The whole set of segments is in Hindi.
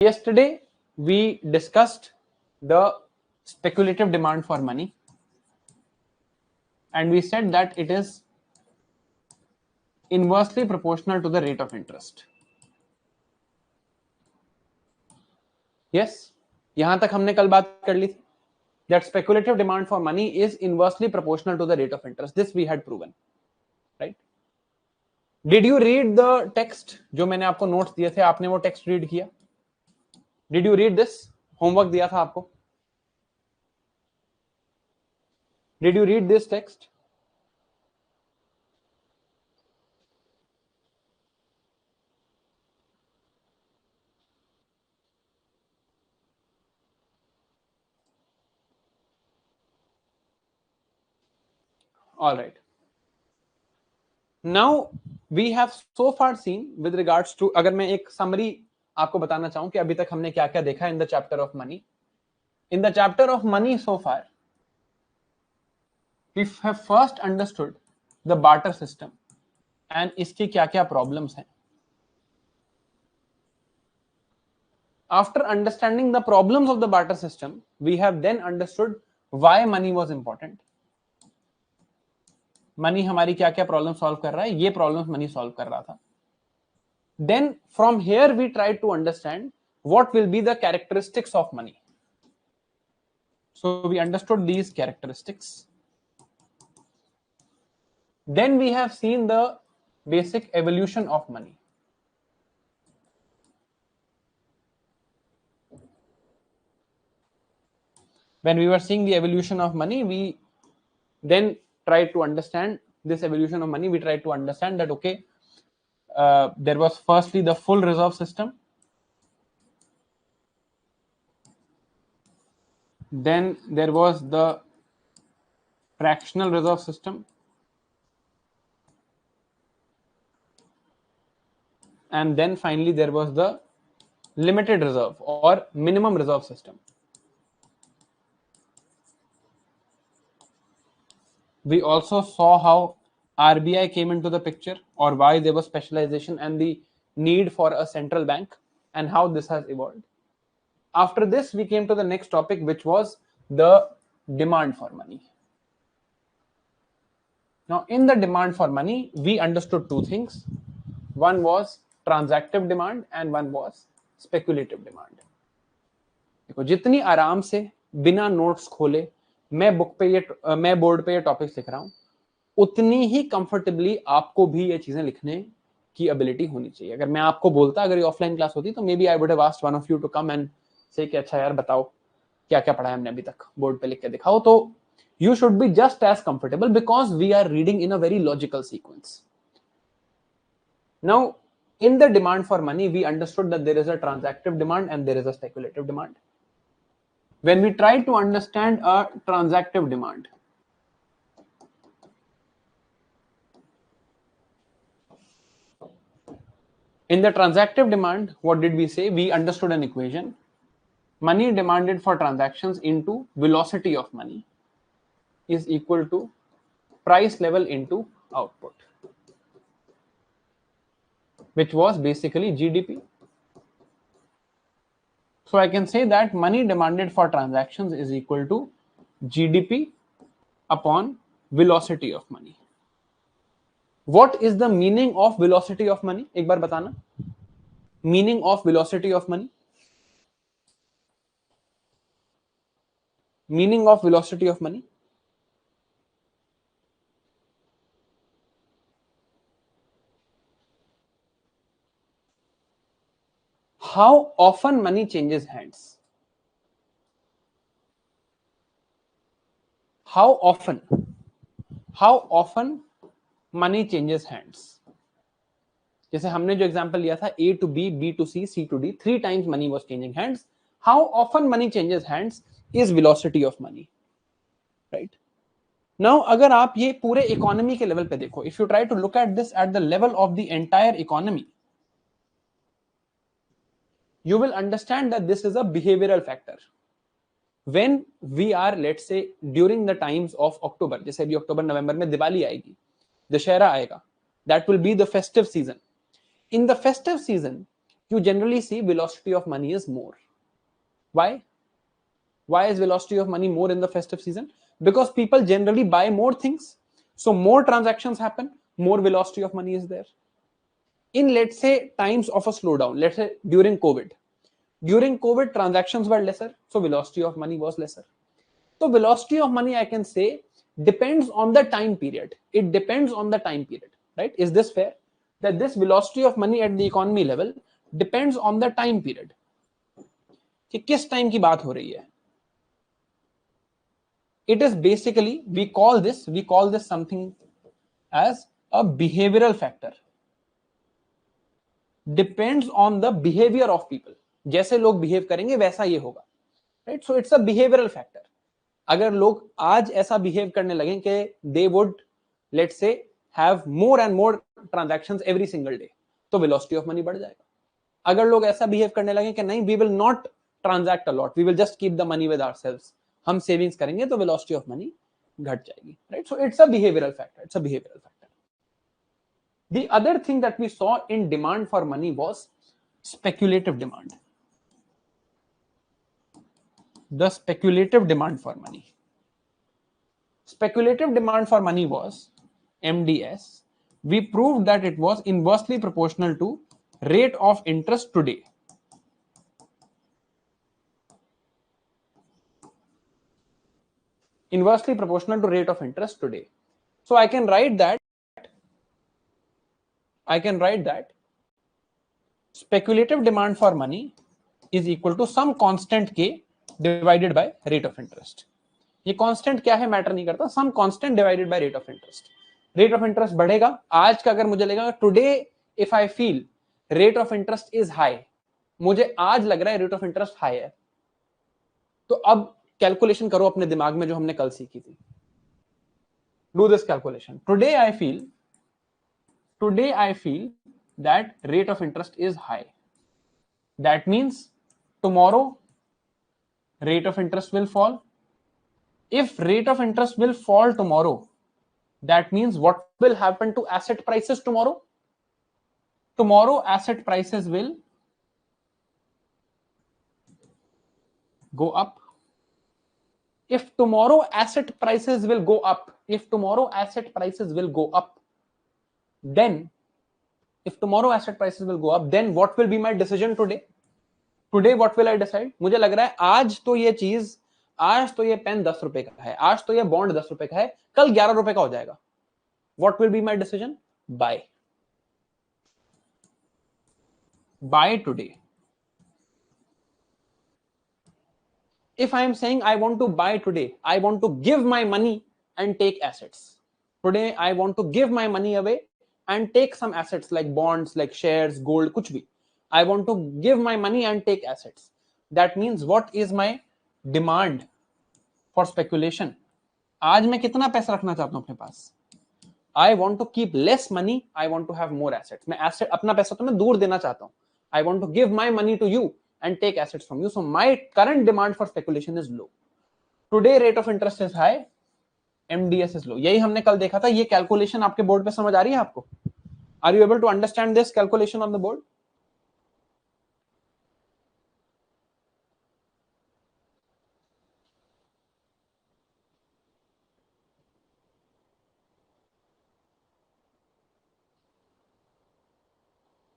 Yesterday, we discussed the speculative demand for money, and we said that it is inversely proportional to the rate of interest. Yes, यहां तक हमने कल बात कर ली थी. That speculative demand for money is inversely proportional to the rate of interest. This we had proven, right? Did you read the text? जो मैंने आपको नोट्स दिए थे, आपने वो टेक्स्ट रीड किया? Did you read this? Homework दिया था आपको. Did you read this text? All right. Now we have so far seen with regards to, अगर मैं एक समरी आपको बताना चाहूं कि अभी तक हमने क्या क्या देखा in the chapter of money. In the chapter of money so far, we have first understood the barter system and इसके क्या क्या problems हैं. After understanding the problems of the barter system, we have then understood why money was important. Money हमारी क्या क्या प्रॉब्लम सॉल्व कर रहा है, ये प्रॉब्लम्स मनी सॉल्व कर रहा था. Then from here we try to understand what will be the characteristics of money. So we understood these characteristics. Then we have seen the basic evolution of money. When we were seeing the evolution of money, we then tried to understand this evolution of money. We tried to understand that, okay, there was firstly the full reserve system. Then there was the fractional reserve system. And then finally there was the limited reserve or minimum reserve system. We also saw how RBI came into the picture, or why there was specialization and the need for a central bank, and how this has evolved. After this, we came to the next topic, which was the demand for money. Now, in the demand for money, we understood two things. One was transactive demand and one was speculative demand. देखो, जितनी आराम से बिना नोट्स खोले मैं बोर्ड पे ये टॉपिक्स लिख रहा हूं, उतनी ही कंफर्टेबली आपको भी ये चीजें लिखने की एबिलिटी होनी चाहिए. अगर मैं आपको बोलता, अगर ये ऑफलाइन क्लास होती, तो maybe I would have asked one of you to come and say कि अच्छा यार बताओ क्या क्या पढ़ा है हमने अभी तक, बोर्ड पे लिख के दिखाओ. तो you should be just as comfortable because we are reading in a very logical sequence. Now, in the demand for money, we understood that there is a transactive demand and there is a speculative demand. When we try to understand a transactive demand, in the transactive demand, what did we say? We understood an equation. Money demanded for transactions into velocity of money is equal to price level into output, which was basically GDP. So I can say that money demanded for transactions is equal to GDP upon velocity of money. What is the meaning of velocity of money? एक बार बताना. Meaning of velocity of money. Meaning of velocity of money. How often money changes hands? How often money changes hands? जैसे हमने जो एग्जांपल लिया था, A to B, B to C, C to D, 3 times money was changing hands. How often money changes hands is velocity of money, right? Now, अगर आप ये पूरे इकोनॉमी के लेवल पे देखो, if you try to look at this at the level of the entire economy, you will understand that this is a behavioral factor. When we are, let's say, during the times of October, जैसे अभी अक्टूबर नवंबर में दिवाली आएगी, दशहरा आएगा, that will be the festive season. In the festive season, you generally see velocity of money is more. Why? Why is velocity of money more in the festive season? Because people generally buy more things. So more transactions happen, more velocity of money is there. In, let's say, times of a slowdown, let's say during COVID transactions were lesser, so velocity of money was lesser. So velocity of money, I can say, depends on the time period. It depends on the time period, right? Is this fair? That this velocity of money at the economy level depends on the time period. कि किस टाइम की बात हो रही है? It is basically, we call this something as a behavioral factor. Depends on the behavior of people. जैसे लोग बिहेव करेंगे वैसा ये होगा, right? So it's a behavioral factor. अगर लोग आज ऐसा बिहेव करने लगे कि they would, let's say, have more and more transactions every single day, तो velocity of money बढ़ जाएगा. अगर लोग ऐसा बिहेव करने लगे कि नहीं, we will not transact a lot, we will just keep the money with ourselves, हम सेविंग्स करेंगे, तो velocity of money घट जाएगी, right? So it's a behavioral factor. It's a behavioral factor. The other thing that we saw in demand for money was speculative demand. The speculative demand for money. Speculative demand for money was MDS. We proved that it was inversely proportional to rate of interest today. Inversely proportional to rate of interest today. So I can write that speculative demand for money is equal to some constant K divided by rate of interest. ये कांस्टेंट क्या है मैटर नहीं करता, some constant divided by rate of interest. Rate of interest बढ़ेगा. आज का अगर मुझे लगेगा today, if I feel rate of interest is high, मुझे आज लग रहा है रेट ऑफ इंटरेस्ट हाई है, तो अब कैलकुलेशन करो अपने दिमाग में जो हमने कल सीखी थी. Do this calculation. Today I feel that rate of interest is high. That means tomorrow rate of interest will fall. If rate of interest will fall tomorrow, that means what will happen to asset prices tomorrow? Tomorrow asset prices will go up. If tomorrow asset prices will go up, then then what will be my decision today? Today what will I decide? मुझे लग रहा है आज तो ये चीज, आज तो ये पेन 10 रुपए का है, आज तो ये बॉन्ड 10 रुपए का है, कल 11 रुपए का हो जाएगा. What will be my decision? Buy today. If I am saying I want to buy today, I want to give my money and take assets. Today I want to give my money away and take some assets like bonds, like shares, gold, कुछ भी. I want to give my money and take assets. That means what is my demand for speculation? आज मैं कितना पैसा रखना चाहता हूं अपने पास? I want to keep less money, I want to have more assets. मैं asset, अपना पैसा तो मैं दूर देना चाहता हूं. I want to give my money to you and take assets from you. So my current demand for speculation is low. Today rate of interest is high, MDS is low. यही हमने कल देखा था. ये कैलकुलेशन आपके बोर्ड पे समझ आ रही है आपको? Are you able to understand this calculation on the board?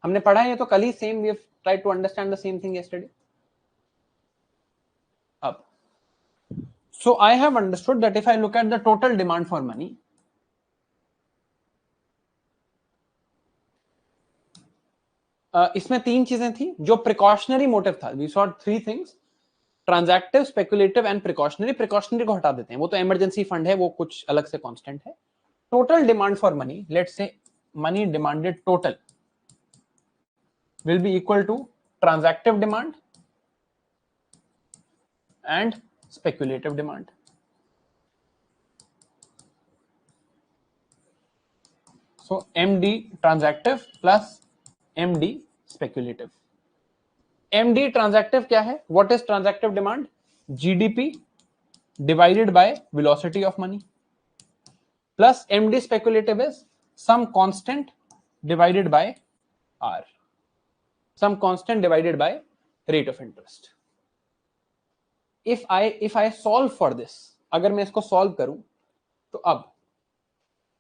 हमने पढ़ा है ये तो कल ही. Same, we have tried to understand the same thing yesterday. अब so I have understood that if I look at the total demand for money, इसमें तीन चीजें थी जो प्रिकॉशनरी मोटिव था. We saw three things: transactive, speculative and precautionary. Precautionary को हटा देते हैं, वो तो इमरजेंसी फंड है, वो कुछ अलग से कांस्टेंट है. Total demand for money, let's say money demanded total will be equal to transactive demand and speculative demand. So MD transactive plus MD speculative. MD transactive क्या है? What is transactive demand? GDP divided by velocity of money plus MD speculative is some constant divided by R. some constant divided by rate of interest. if I solve for this, अगर मैं इसको solve करूं तो अब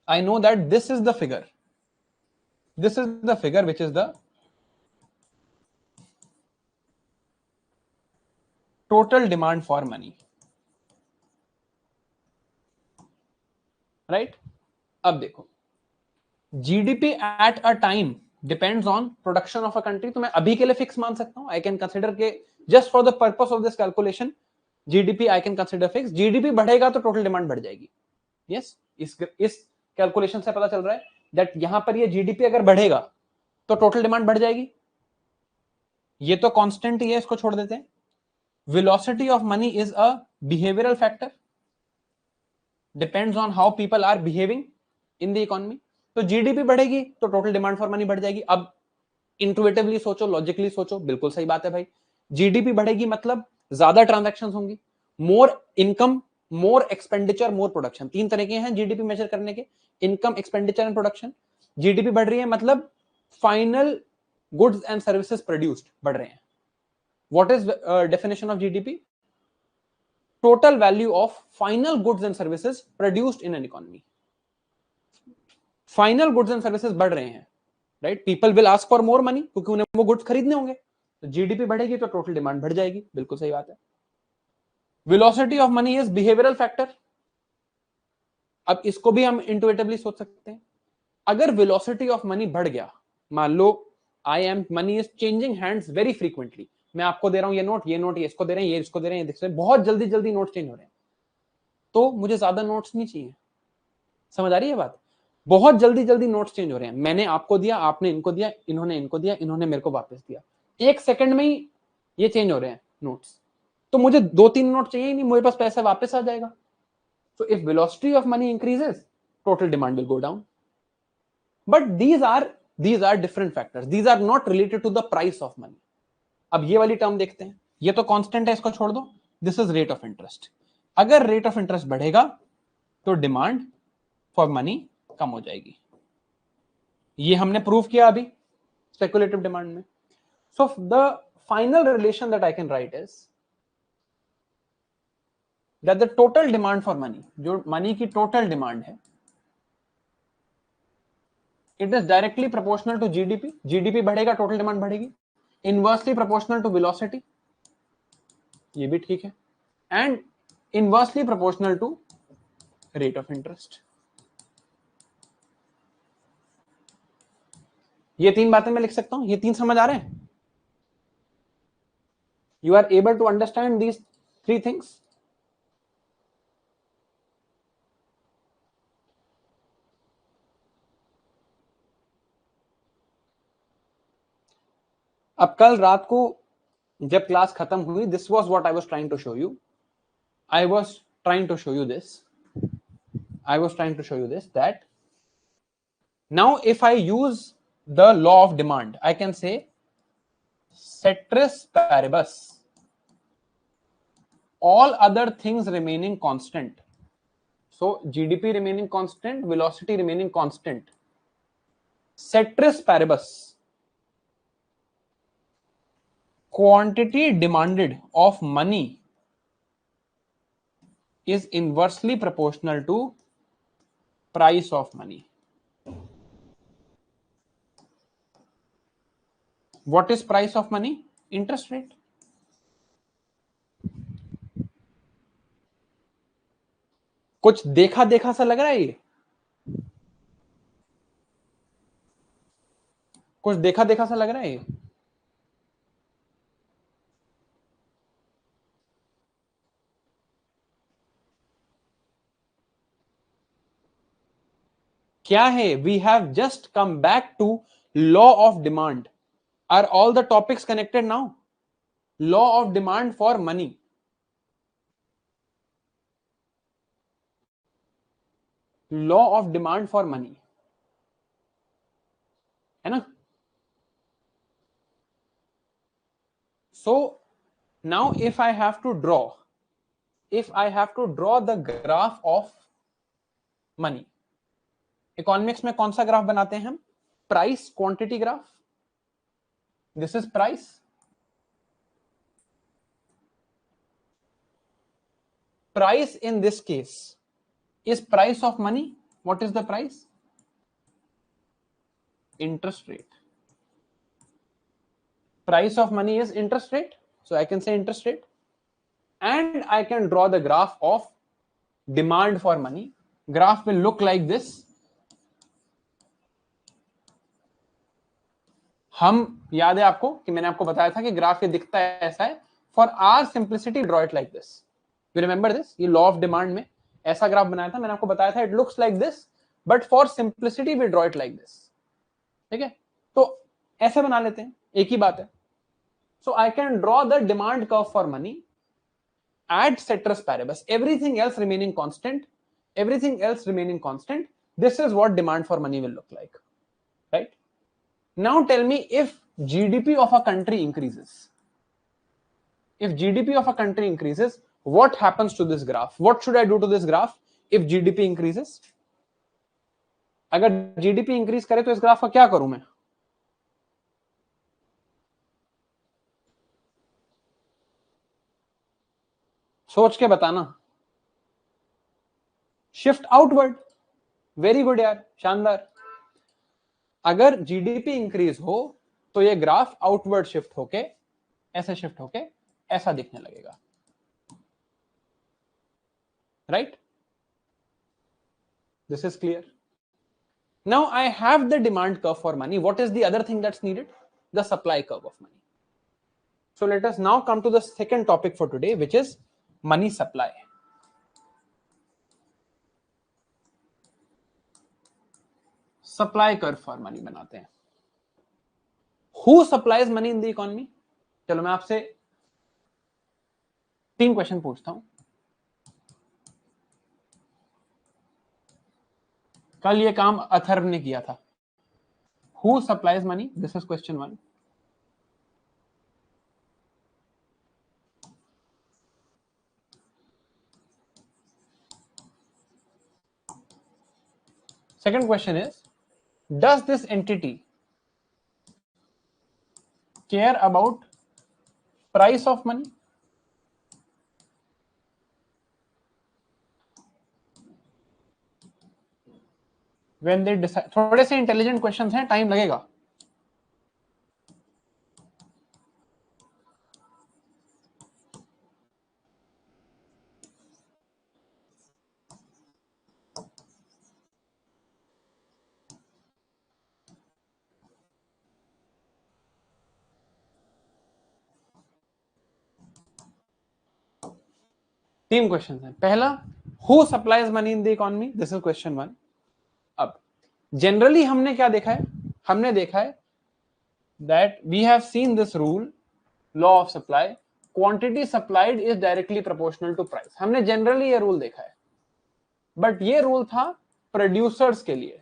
I know that this is the figure which is the total demand for money, right? अब देखो, GDP at a time depends on production of a country. तो मैं अभी के लिए फिक्स मान सकता हूं, I can consider के just for the purpose of this calculation GDP I can consider fixed. GDP बढ़ेगा तो टोटल डिमांड बढ़ जाएगी. yes, इस कैलकुलेशन से पता चल रहा है दैट यहां पर ये GDP अगर बढ़ेगा तो टोटल डिमांड बढ़ जाएगी. ये तो कांस्टेंट ही है, इसको छोड़ देते हैं. Velocity of money is a behavioural factor, depends on how people are behaving in the economy. तो जीडीपी बढ़ेगी तो टोटल डिमांड फॉर मनी बढ़ जाएगी. अब इंटुइटिवली सोचो, लॉजिकली सोचो, बिल्कुल सही बात है भाई. जीडीपी बढ़ेगी मतलब ज्यादा ट्रांजैक्शंस होंगी, मोर इनकम, मोर एक्सपेंडिचर, मोर प्रोडक्शन. तीन तरीके हैं जीडीपी मेजर करने के, income, expenditure and production. GDP बढ़ रही है मतलब final goods and services produced बढ़ रहे हैं. What is definition of GDP? Total value of final goods and services produced in an economy. Final goods and services बढ़ रहे हैं, right? People will ask for more money क्योंकि उन्हें वो गुड्स खरीदने होंगे. तो जीडीपी बढ़ेगी तो टोटल डिमांड बढ़ जाएगी, बिल्कुल सही बात है. Velocity of money is behavioural factor. अब इसको भी हम इंटुइटिवली सोच सकते हैं. अगर वेलोसिटी ऑफ मनी बढ़ गया, मान लो money is changing hands very frequently. मैं आपको दे रहा हूं ये नोट, ये इसको दे रहे हैं, ये इसको दे रहे हैं, बहुत जल्दी जल्दी नोट चेंज हो रहे हैं. तो मुझे ज्यादा नोट्स नहीं चाहिए. समझ आ रही है बात? बहुत जल्दी जल्दी नोट्स चेंज हो रहे हैं. मैंने आपको दिया, आपने इनको दिया, इन्होंने इनको दिया, इन्होंने मेरे को वापस दिया. एक सेकंड में ही ये चेंज हो रहे हैं नोट्स. तो मुझे 2-3 नोट चाहिए ही नहीं, मेरे पास पैसा वापस आ जाएगा. So if velocity of money increases, total demand will go down. But these are different factors. These are not related to the price of money. अब ये वाली टर्म देखते हैं. ये तो कांस्टेंट है, इसको छोड़ दो. This is rate of interest. अगर रेट ऑफ इंटरेस्ट बढ़ेगा तो डिमांड फॉर मनी कम हो जाएगी. ये हमने प्रूव किया अभी स्पेकुलेटिव डिमांड में. So the final relation that I can write is that the total demand for money, जो मनी की टोटल डिमांड है, it is directly proportional to GDP. GDP बढ़ेगा, टोटल डिमांड बढ़ेगी. Inversely proportional to velocity, ये भी ठीक है. And inversely proportional to rate of interest. ये तीन बातें मैं लिख सकता हूं. ये तीन समझ आ रहे हैं? You are able to understand these three things? अब कल रात को जब क्लास खत्म हुई, this was what I was trying to show you. I was trying to show you this that now if I use the law of demand, I can say ceteris paribus, all other things remaining constant. So GDP remaining constant, velocity remaining constant, ceteris paribus, quantity demanded of money is inversely proportional to price of money. What is price of money? Interest rate. कुछ देखा देखा सा लग रहा है ये? कुछ देखा देखा सा लग रहा है ये? क्या है? We have just come back to law of demand. Are all the topics connected now? Law of demand for money. Law of demand for money है ना? So now if I have to draw the graph of money. Economics में कौन सा ग्राफ बनाते हैं हम? Price quantity graph. This is price. Price in this case is price of money. What is the price? Interest rate. Price of money is interest rate. So I can say interest rate. And I can draw the graph of demand for money. Graph will look like this. हम याद है आपको कि मैंने आपको बताया था कि ग्राफ ये दिखता है ऐसा है. For our simplicity draw it like this. You remember this? ये लॉ ऑफ डिमांड में ऐसा ग्राफ बनाया था, मैंने आपको बताया था it looks like this, but for simplicity we draw it like this. ठीक है, तो ऐसे बना लेते हैं, एक ही बात है. So I can draw the demand curve for money at ceteris paribus, everything else remaining constant, this is what demand for money will look like, right? Now tell me, if GDP of a country increases, what happens to this graph? What should I do to this graph if GDP increases? अगर GDP increase करे तो इस ग्राफ का क्या करूं मैं? सोच के बताना. Shift outward. वेरी गुड यार, शानदार. अगर जीडीपी इंक्रीज हो तो ये ग्राफ आउटवर्ड शिफ्ट होके ऐसे शिफ्ट होके ऐसा दिखने लगेगा, right? This is clear. Now I have the demand curve for money. What is the other thing that's needed? The supply curve of money. So let us now come to the second topic for today, which is money supply. Supply curve for money बनाते हैं. Who supplies money in the economy? चलो मैं आपसे 3 क्वेश्चन पूछता हूं. कल ये काम अथर्व ने किया था. Who supplies money? This is question 1. Second question is, does this entity care about price of money? When they decide. थोड़े से इंटेलिजेंट क्वेश्चंस हैं, टाइम लगेगा. तीन क्वेश्चन हैं. पहला, who supplies money in the economy? This is question 1. अब जनरली हमने क्या देखा है? हमने देखा है that we have seen this rule, law of supply, quantity supplied is directly proportional to price. हमने जनरली ये रूल देखा है, बट ये रूल था प्रोड्यूसर्स के लिए.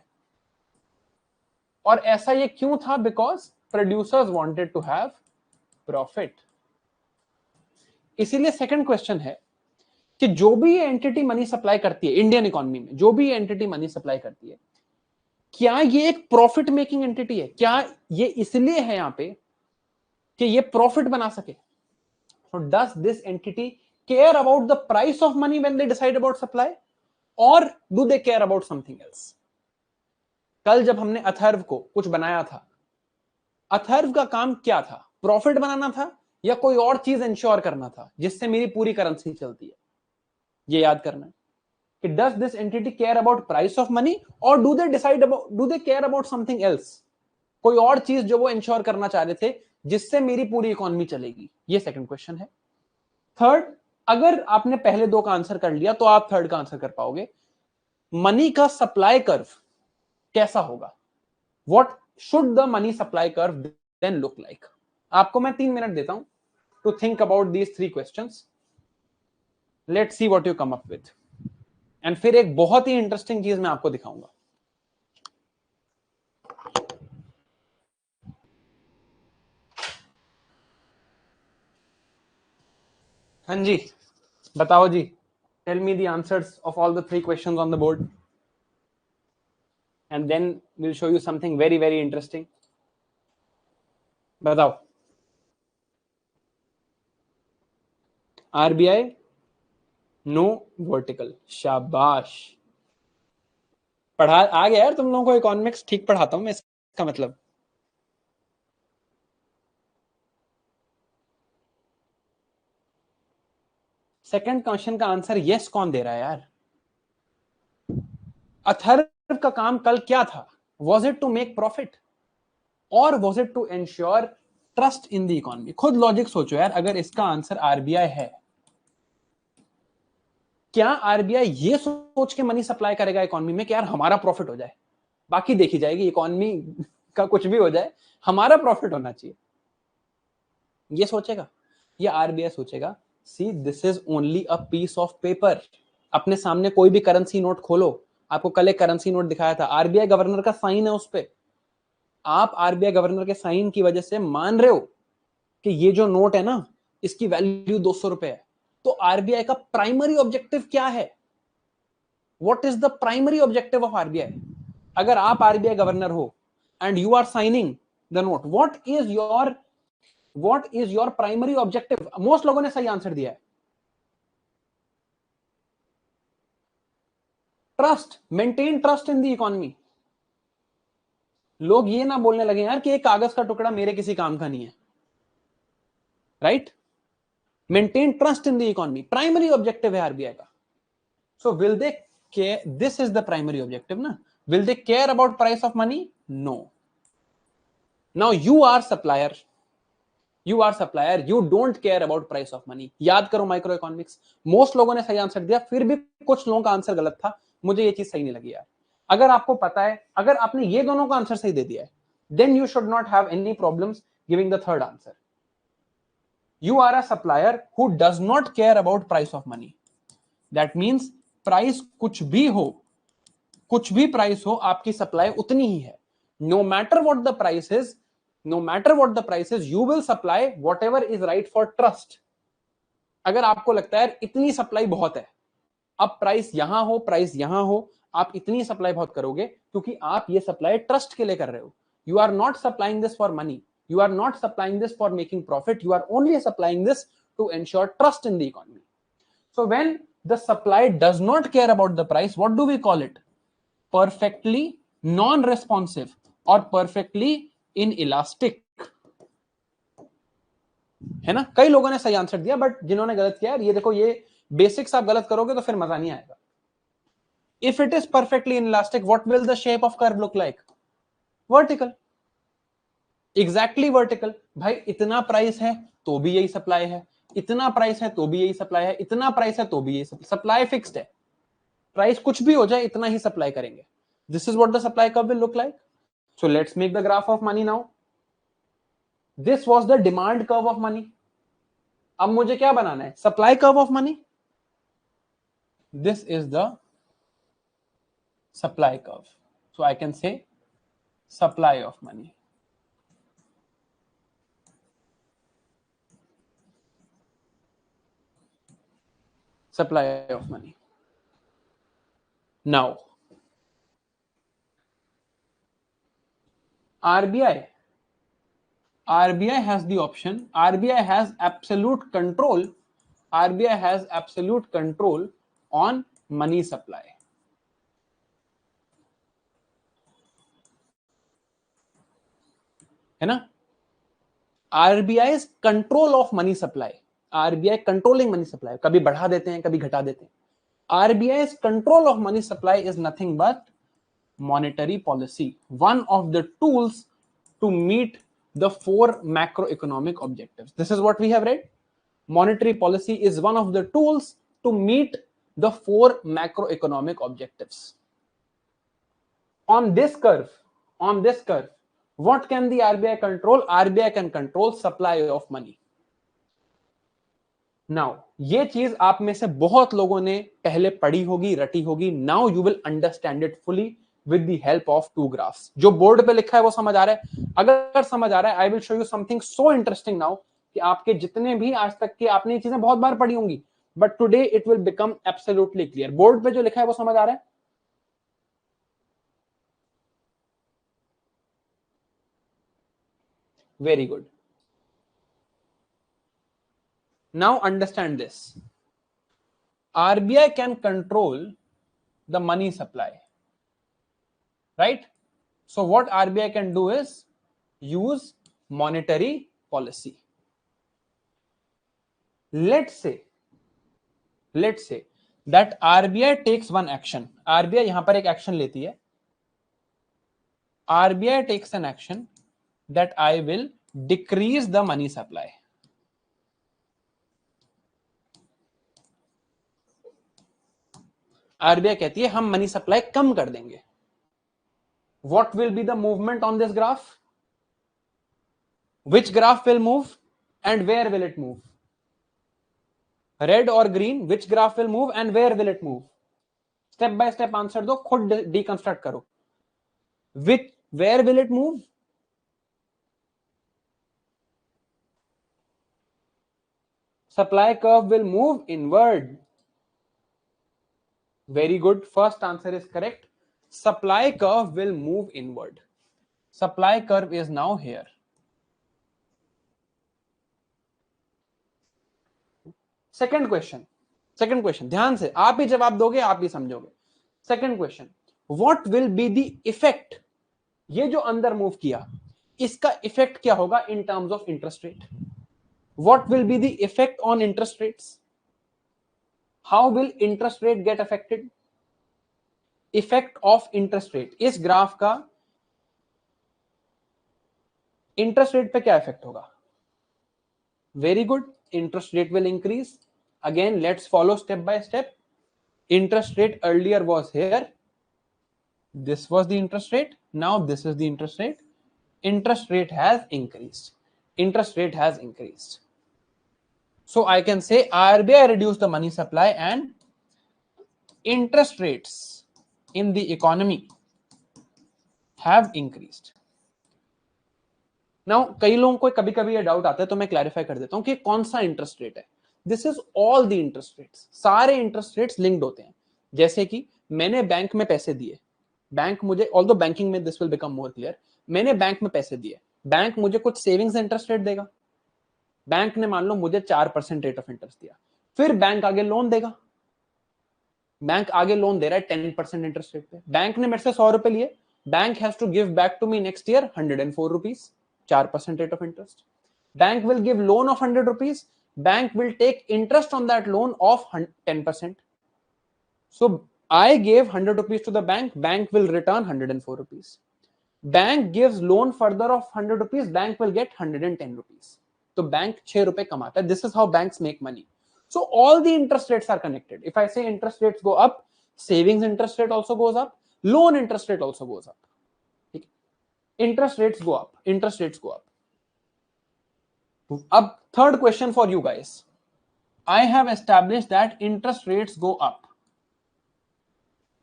और ऐसा ये क्यों था? Because producers wanted to have profit. इसीलिए सेकंड क्वेश्चन है कि जो भी ये एंटिटी मनी सप्लाई करती है इंडियन इकोनॉमी में, जो भी एंटिटी मनी सप्लाई करती है, क्या ये एक प्रॉफिट मेकिंग एंटिटी है? क्या ये इसलिए है यहां पे कि ये प्रॉफिट बना सके? So does this entity care about the price of money when they decide about supply, और do they care about something else? कल जब हमने अथर्व को कुछ बनाया था, अथर्व का काम क्या था? प्रॉफिट बनाना था या कोई और चीज इंश्योर करना था जिससे मेरी पूरी करेंसी चलती है? ये याद करना है कि does this entity care about price of money, और do they care about something else? कोई और चीज जो वो इंश्योर करना चाह रहे थे जिससे मेरी पूरी इकोनॉमी चलेगी? ये सेकंड क्वेश्चन है. थर्ड, अगर आपने पहले 2 का आंसर कर लिया तो आप थर्ड का आंसर कर पाओगे. मनी का सप्लाई कर्व कैसा होगा? What should the money supply curve then look like? आपको मैं 3 मिनट देता हूं to think about these 3 questions. Let's see what you come up with. And फिर एक बहुत ही इंटरेस्टिंग चीज मैं आपको दिखाऊंगा. हाँ जी, बताओ जी. Tell me the answers of all the 3 questions on the board, and then we'll show you something very very interesting. बताओ। आरबीआई नो वर्टिकल, शाबाश, पढ़ा आ गया यार तुम लोगों को, इकोनॉमिक्स ठीक पढ़ाता हूं मैं, इसका मतलब। सेकंड क्वेश्चन का आंसर यस कौन दे रहा है यार? अथर्व का काम कल क्या था? Was it to make profit और was it to ensure trust in the economy? खुद लॉजिक सोचो यार, अगर इसका आंसर आरबीआई है, क्या आरबीआई ये सोच के मनी सप्लाई करेगा इकोनॉमी में कि यार हमारा प्रॉफिट हो जाए, बाकी देखी जाएगी, इकोनॉमी का कुछ भी हो जाए, हमारा प्रॉफिट होना चाहिए, ये सोचेगा? ये आरबीआई सोचेगा, see this is only a piece of paper. अपने सामने कोई भी करेंसी नोट खोलो, आपको कल एक करेंसी नोट दिखाया था, आरबीआई गवर्नर का साइन है उस पे, आप आरबीआई गवर्नर के साइन की वजह से मान रहे हो कि ये जो नोट है ना, इसकी वैल्यू 200 रुपए है। तो आरबीआई का प्राइमरी ऑब्जेक्टिव क्या है? What is the primary objective of RBI? अगर आप आरबीआई गवर्नर हो and you are signing the note, what is your primary objective? Most लोगों ने सही आंसर दिया है, trust, maintain trust in the economy. लोग ये ना बोलने लगे यार कि एक कागज का टुकड़ा मेरे किसी काम का नहीं है, right? Maintain trust in the economy primary objective है आरबीआई का। So will they care? This is the primary objective ना। Will they care about price of money? No. Now you are supplier, you don't care about price of money. याद करो माइक्रो इकोनॉमिक्स, मोस्ट लोगों ने सही आंसर दिया, फिर भी कुछ लोगों का आंसर गलत था, मुझे ये चीज सही नहीं लगी यार। अगर आपको पता है, अगर आपने ये दोनों का आंसर सही दे दिया है, then you should not have any problems giving the third answer. You are a supplier who does not care about price of money. That means price कुछ भी प्राइस हो, आपकी सप्लाई उतनी ही है। No matter what the price is, you will supply whatever is right for trust. अगर आपको लगता है इतनी सप्लाई बहुत है, अब प्राइस यहां हो, आप इतनी सप्लाई बहुत करोगे क्योंकि आप ये सप्लाई ट्रस्ट के लिए कर रहे हो। You are not supplying this for money, you are not supplying this for making profit, you are only supplying this to ensure trust in the economy. So when the supply does not care about the price, what do we call it? Perfectly non-responsive or perfectly inelastic, है ना? कई लोगों ने सही आंसर दिया, बट जिन्होंने गलत किया, ये देखो, ये बेसिक्स आप गलत करोगे तो फिर मजा नहीं आएगा। If it is perfectly inelastic, what will the shape of curve look like? Vertical. Exactly vertical. भाई इतना प्राइस है तो भी यही सप्लाई है, इतना प्राइस है तो भी यही सप्लाई है, इतना प्राइस है तो भी यही सप्लाई फिक्स्ड है। प्राइस कुछ भी हो जाए, इतना ही सप्लाई करेंगे। This is what the supply curve will look like. So let's make the graph of money now. This was the demand curve of money. अब मुझे क्या बनाना है? Supply curve of money. This is the supply curve, so I can से supply of money. Supply of money. Now, RBI has the option. RBI has absolute control. RBI has absolute control on money supply. है ना? RBI's control of money supply. RBI controlling money supply. कभी बढ़ा देते हैं, कभी घटा देते हैं। RBI's control of money supply is nothing but monetary policy, one of the tools to meet the 4 macroeconomic objectives. This is what we have read. Monetary policy is one of the tools to meet the 4 macroeconomic objectives. On this curve, what can the RBI control? RBI can control supply of money. Now, ये चीज आप में से बहुत लोगों ने पहले पढ़ी होगी, रटी होगी। Now you will understand it fully with the help of 2 graphs. जो बोर्ड पे लिखा है वो समझ आ रहा है? अगर समझ आ रहा है, I will show you something so interesting now कि आपके जितने भी आज तक के आपने ये चीजें बहुत बार पढ़ी होंगी, but today it will become absolutely clear. Board पे जो लिखा है वो समझ आ रहा है? Very good. Now understand this. RBI can control the money supply, right? So what RBI can do is use monetary policy. Let's say that RBI takes one action. RBI यहां पर एक एक्शन लेती है. RBI takes an action that I will decrease the money supply. RBI कहती है हम मनी सप्लाई कम कर देंगे. What will be the movement on this graph? Which graph will move and where will it move? Red or green? Which graph will move and where will it move? Step by step answer दो, खुद deconstruct करो. Where will it move? Supply curve will move inward. Very good. First answer is correct. Supply curve will move inward. Supply curve is now here. Second question. ध्यान से आप ही जवाब दोगे, आप ही समझोगे. Second question. What will be the effect? ये जो अंदर मूव किया, इसका इफेक्ट क्या होगा in terms of interest rate? What will be the effect on interest rates? How will interest rate get affected? Effect of interest rate. इस ग्राफ का interest rate पे क्या इफेक्ट होगा? Very good. Interest rate will increase. Again, let's follow step by step. Interest rate earlier was here. This was the interest rate. Now this is the interest rate. Interest rate has increased. Interest rate has increased. So I can say RBI reduced the money supply and interest rates in the economy have increased. Now कई लोगों को कभी कभी ये डाउट आता है, तो मैं क्लैरिफाई कर देता हूं कि कौन सा इंटरेस्ट रेट है. This is all the interest rates. सारे इंटरेस्ट रेट्स लिंक्ड होते हैं. जैसे कि मैंने बैंक में पैसे दिए, बैंक मुझे, ऑल्दो बैंकिंग में this will become more clear, मैंने बैंक में पैसे दिए, बैंक मुझे कुछ सेविंग्स इंटरेस्ट रेट देगा. बैंक ने मान लो मुझे 4% रेट ऑफ इंटरेस्ट दिया, फिर बैंक आगे लोन देगा. बैंक आगे लोन दे रहा है 10% इंटरेस्ट रेट पे. बैंक ने मेरे से 100 रुपए लिए, bank has to give back to me next year 104 rupees, 4% rate of interest. Bank will give loan of 100 rupees. Bank will take interest on that loan of 10%. So I gave 100 rupees to the bank. Bank will return 104 rupees. Bank gives loan further of 100 rupees. Bank will get 110 rupees. So bank 6 रुपए कमाता है. This is how banks make money. So all the interest rates are connected. If I say interest rates go up, savings interest rate also goes up. Loan interest rate also goes up. Interest rates go up. Interest rates go up. Ab third question for you guys. I have established that interest rates go up.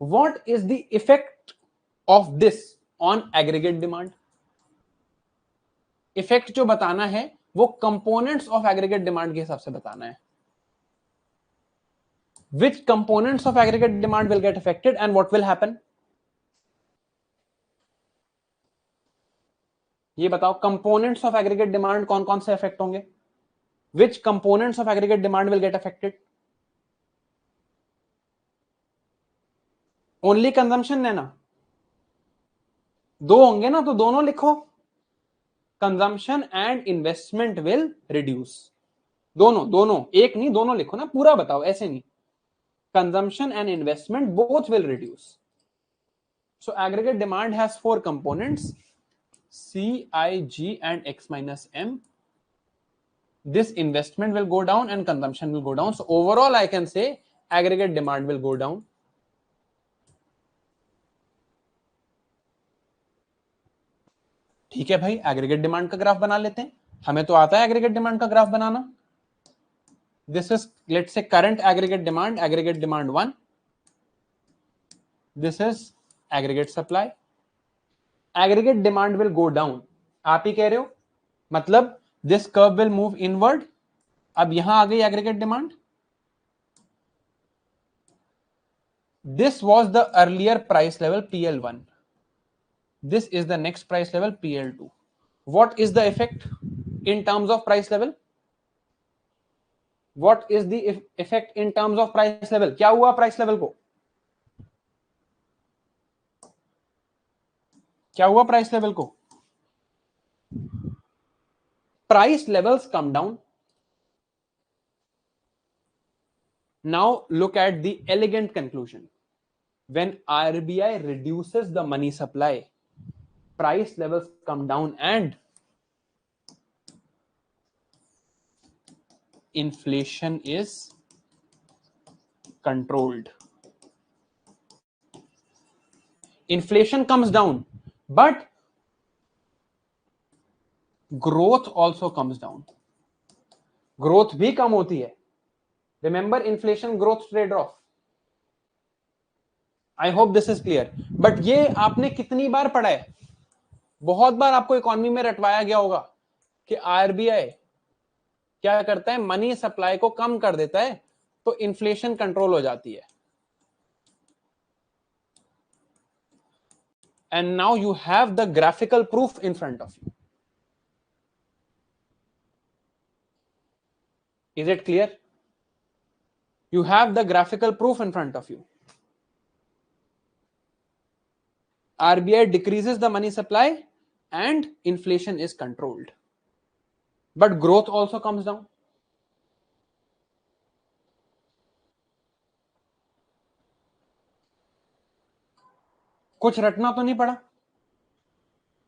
What is the effect of this on aggregate demand? Effect जो बताना है वो components of aggregate demand के हिसाब से बताना है. Which components of aggregate demand will get affected and what will happen? ये बताओ, कंपोनेंट्स ऑफ एग्रीगेट डिमांड कौन कौन से अफेक्ट होंगे? Which components of aggregate demand will get affected? Only consumption है ना? दो होंगे ना, तो दोनों लिखो. Consumption and investment will reduce. दोनों एक नहीं, दोनों लिखो ना, पूरा बताओ, ऐसे नहीं. Consumption and investment both will reduce. So aggregate demand has 4 components, C, I, G and X minus M. This investment will go down and consumption will go down. So overall I can say aggregate demand will go down. ठीक है भाई, एग्रीगेट डिमांड का ग्राफ बना लेते हैं. हमें तो आता है एग्रीगेट डिमांड का graph banana. This is, let's say, current aggregate demand 1. This is aggregate supply. Aggregate demand will go down. आप ही कह रहे हो, मतलब this curve will move inward. अब यहां आ गई aggregate demand. This was the earlier price level PL1. This is the next price level PL2. what is the effect in terms of price level? What is the effect in terms of price level? क्या हुआ price level को? क्या हुआ price level को? Price levels come down. Now look at the elegant conclusion. When RBI reduces the money supply, price levels come down and inflation is controlled. Inflation comes down, but growth also comes down. Growth भी कम होती है. Remember inflation growth trade-off. I hope this is clear. But ये आपने कितनी बार पढ़ा है? बहुत बार आपको इकोनॉमी में रटवाया गया होगा कि आरबीआई क्या करता है, मनी सप्लाई को कम कर देता है तो इन्फ्लेशन कंट्रोल हो जाती है. And now you have the graphical proof in front of you. Is it clear? You have the graphical proof in front of you. RBI decreases the money supply and inflation is controlled. But growth also comes down. कुछ रटना तो नहीं पड़ा.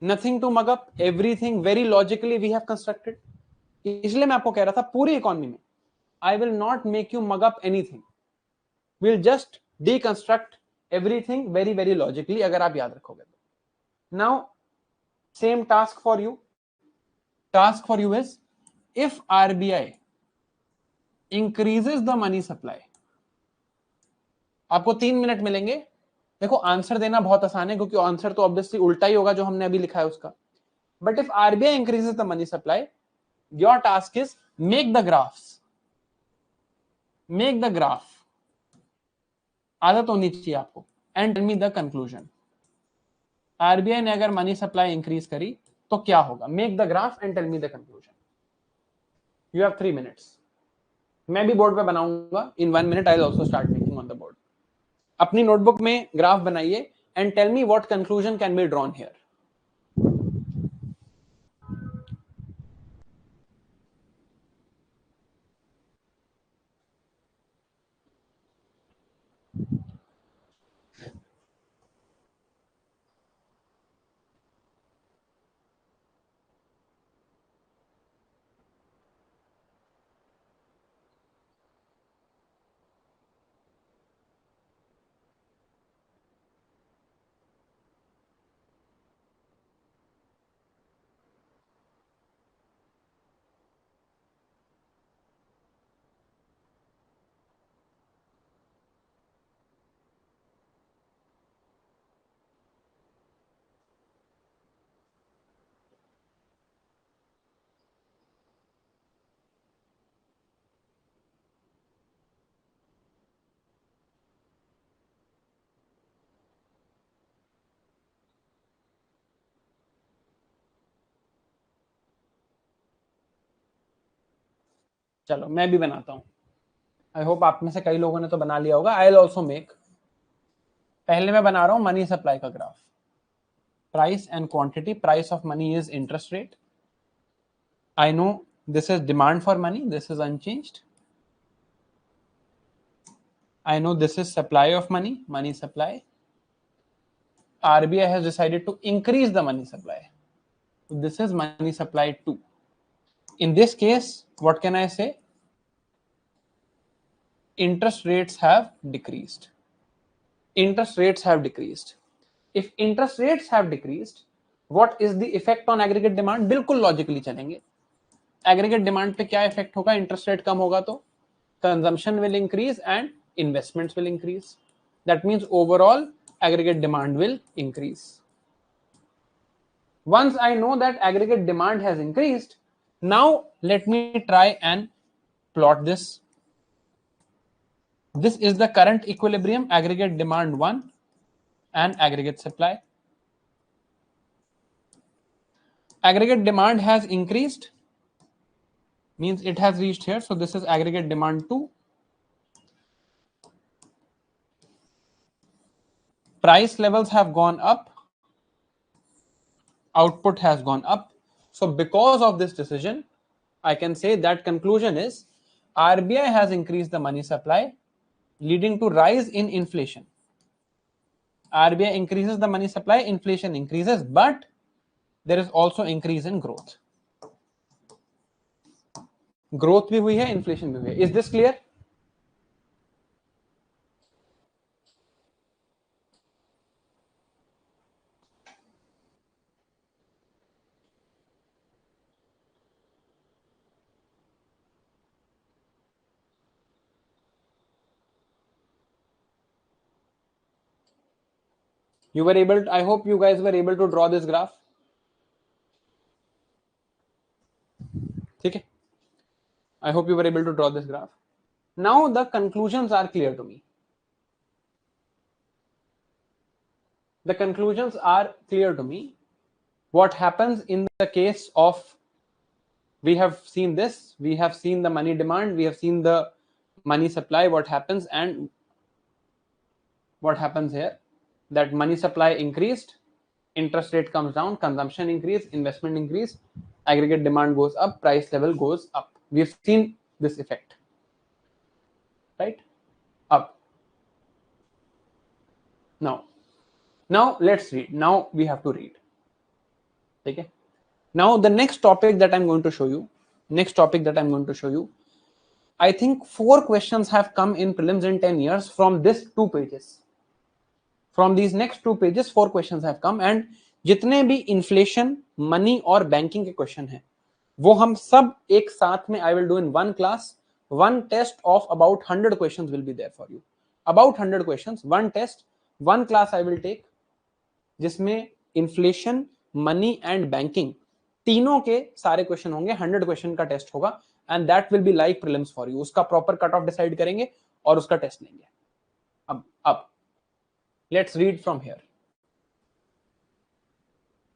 Nothing to mug up. Everything very logically we have constructed. इसलिए मैं आपको कह रहा था पूरी इकोनॉमी में I will not make you mug up anything. We'll just deconstruct everything very very logically अगर आप याद रखोगे तो. Now same task for you. Task for you is if RBI increases the money supply. आपको 3 मिनट मिलेंगे. देखो आंसर देना बहुत आसान है क्योंकि आंसर तो ऑब्वियसली उल्टा ही होगा जो हमने अभी लिखा है उसका. But if RBI increases the money supply, your task is make the graphs. Make the graph. आदत होनी चाहिए आपको. And tell me the conclusion. RBI ने अगर मनी सप्लाई इंक्रीज करी तो क्या होगा? Make the graph and tell me the conclusion. You have 3 minutes. मैं भी बोर्ड पे बनाऊंगा. In 1 minute I will also start making on the board. अपनी नोटबुक में ग्राफ बनाइए and tell me what conclusion can be drawn here. चलो मैं भी बनाता हूं. आई होप आप में से कई लोगों ने तो बना लिया होगा. आई विल आल्सो मेक. पहले मैं बना रहा हूं मनी सप्लाई का graph. Price and quantity. Price of money is interest rate. I know this is demand for money. This is unchanged. I know this is supply of money, money supply. RBI has decided to increase the money supply. So this is money supply 2. In this case, what can I say? Interest rates have decreased. Interest rates have decreased. If interest rates have decreased, what is the effect on aggregate demand? बिल्कुल logically चलेंगे. Aggregate demand पे क्या effect होगा? Interest rate कम होगा तो consumption will increase and investments will increase. That means overall aggregate demand will increase. Once I know that aggregate demand has increased, now let me try and plot this. This is the current equilibrium, aggregate demand 1 and aggregate supply. aggregate demand has increased, means it has reached here, so this is aggregate demand 2. Price levels have gone up, output has gone up. So because of this decision, I can say that conclusion is RBI has increased the money supply, leading to rise in inflation. RBI increases the money supply, inflation increases, but there is also increase in growth. Growth भी हुई है, inflation भी हुई है. Is this clear? You were able to, I hope you guys were able to draw this graph. ठीक है? I hope you were able to draw this graph. Now the conclusions are clear to me. The conclusions are clear to me. What happens in the case of, we have seen this, we have seen the money demand, we have seen the money supply, what happens, and what happens here, that money supply increased, interest rate comes down, consumption increase, investment increase, aggregate demand goes up, price level goes up. We have seen this effect, right? Up. Now let's read. Now we have to read. Okay. Now the next topic that I'm going to show you, I think 4 questions have come in prelims in 10 years from this 2 pages. From these next 2 pages 4 questions have come, and जितने भी inflation, money और banking के question हैं, वो हम सब एक साथ में I will do in one class. One test of about 100 questions will be there for you. About 100 questions, one test, one class I will take, जिसमें inflation, money and banking तीनों के सारे क्वेश्चन होंगे. 100 क्वेश्चन का टेस्ट होगा, and that will be like prelims for you. उसका प्रॉपर कट ऑफ डिसाइड करेंगे और उसका टेस्ट लेंगे. अब let's read from here.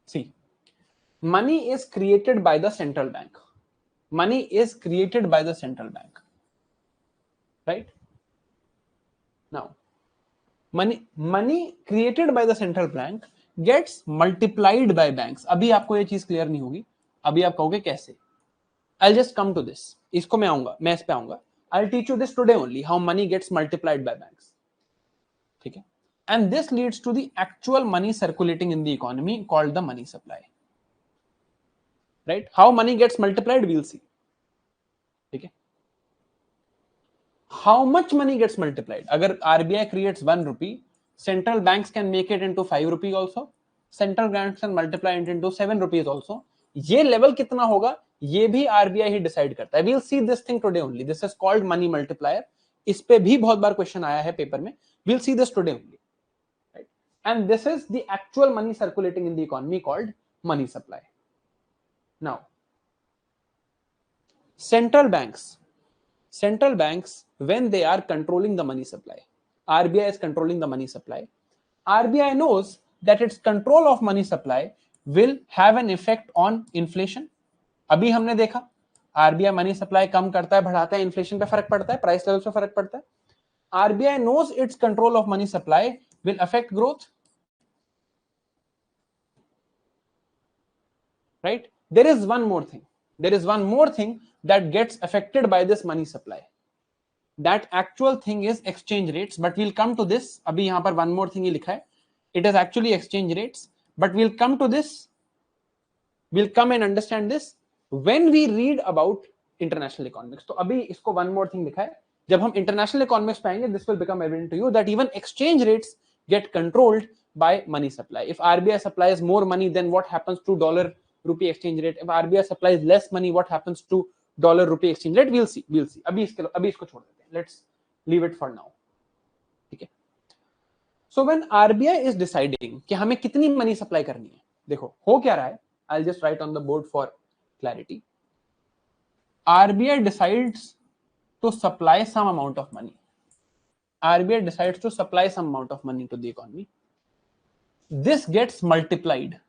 See, money is created by the central bank. Money is created by the central bank, right? Now money created by the central bank gets multiplied by banks. अभी आपको ये चीज क्लियर नहीं होगी. अभी आप कहोगे कैसे. I'll just come to this. इसको मैं आऊंगा, मैं इस पे आऊंगा. I'll teach you this today only, how money gets multiplied by banks. ठीक है? And this leads to the actual money circulating in the economy called the money supply. Right? How money gets multiplied, we'll see. ठीक है? How much money gets multiplied? अगर RBI creates 1 rupee, central banks can make it into 5 rupees also. Central banks can multiply it into 7 rupees also. ये लेवल कितना होगा, ये भी RBI ही डिसाइड करता है. We'll see this thing today only. This is called money multiplier. इस पे भी बहुत बार क्वेश्चन आया है पेपर में. We'll see this today only. Right? And this is the actual money circulating in the economy called money supply. Now, central banks, when they are controlling the money supply, RBI is controlling the money supply. RBI knows that its control of money supply will have an effect on inflation. अभी हमने देखा RBI money supply कम करता है, बढ़ाता है, inflation पे फर्क पड़ता है, price levels पे फर्क पड़ता है. RBI knows its control of money supply will affect growth. Right? There is one more thing that gets affected by this money supply. That actual thing is exchange rates, but we'll come to this. अभी यहाँ पर one more thing ही लिखा है. It is actually exchange rates, but we'll come to this. We'll come and understand this when we read about international economics. तो अभी इसको one more thing लिखा है. जब हम international economics पे आएंगे, this will become evident to you that even exchange rates get controlled by money supply. If RBI supplies more money, then what happens to dollar rupee exchange rate? If RBI supplies less money, what happens to dollar rupee exchange rate? We'll see. अभी इसको छोड़ देते हैं. Let's leave it for now. ठीक है? So when RBI is deciding कि हमें कितनी money supply करनी है, देखो हो क्या रहा है. I'll just write on the board for clarity. RBI decides to supply some amount of money. RBI decides to supply some amount of money to the economy. This gets multiplied.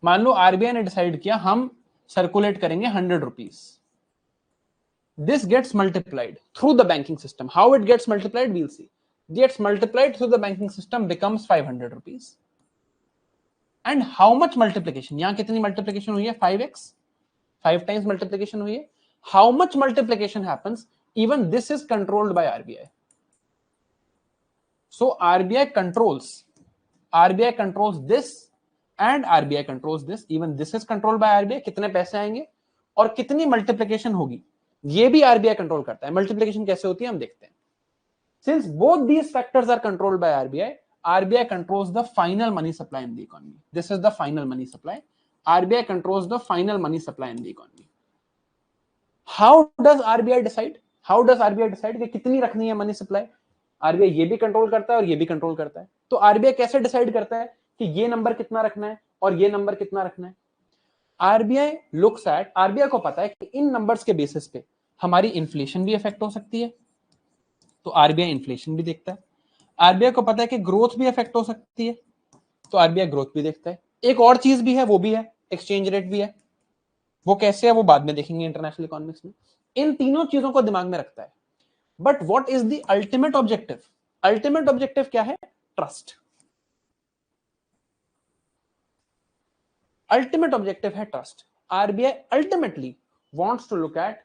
मान लो आरबीआई ने डिसाइड किया हम सर्कुलेट करेंगे 100 rupees, this gets multiplied through the banking system. How it gets multiplied, we'll see. Gets multiplied through the banking system, becomes 500 rupees. And how much multiplication? यहाँ कितनी multiplication हुई है? 5x, 5 times multiplication हुई है. How much multiplication happens? Even this is controlled by RBI. So RBI controls this and RBI controls this. Even this is controlled by RBI. कितने पैसे आएंगे और कितनी multiplication होगी, ये भी आरबीआई कंट्रोल करता है. मल्टीप्लिकेशन कैसे होती है हम देखते हैं. Since both these factors are controlled by RBI, RBI controls the final money supply in the economy. This is the final money supply. RBI controls the final money supply in the economy. How does RBI decide? कि कितनी रखनी है मनी सप्लाई? आरबीआई ये भी कंट्रोल करता है और ये भी कंट्रोल करता है. तो आरबीआई कैसे डिसाइड करता है कि ये नंबर कितना रखना है और ये नंबर कितना रखना है? आरबीआई लुक्स एट, आरबीआई को पता है कि इन नंबर्स के बेसिस पे हमारी इन्फ्लेशन भी इफेक्ट हो सकती है, तो आरबीआई इन्फ्लेशन भी देखता है. आरबीआई को पता है कि ग्रोथ भी इफेक्ट हो सकती है, तो आरबीआई ग्रोथ भी देखता है. एक और चीज भी है, वो भी है एक्सचेंज रेट भी है. वो कैसे है वो बाद में देखेंगे इंटरनेशनल इकोनॉमिक्स में. इन तीनों चीजों को दिमाग में रखता है. But what is the ultimate objective? Ultimate objective क्या है? ट्रस्ट. अल्टीमेट ऑब्जेक्टिव है trust. RBI ultimately wants to look at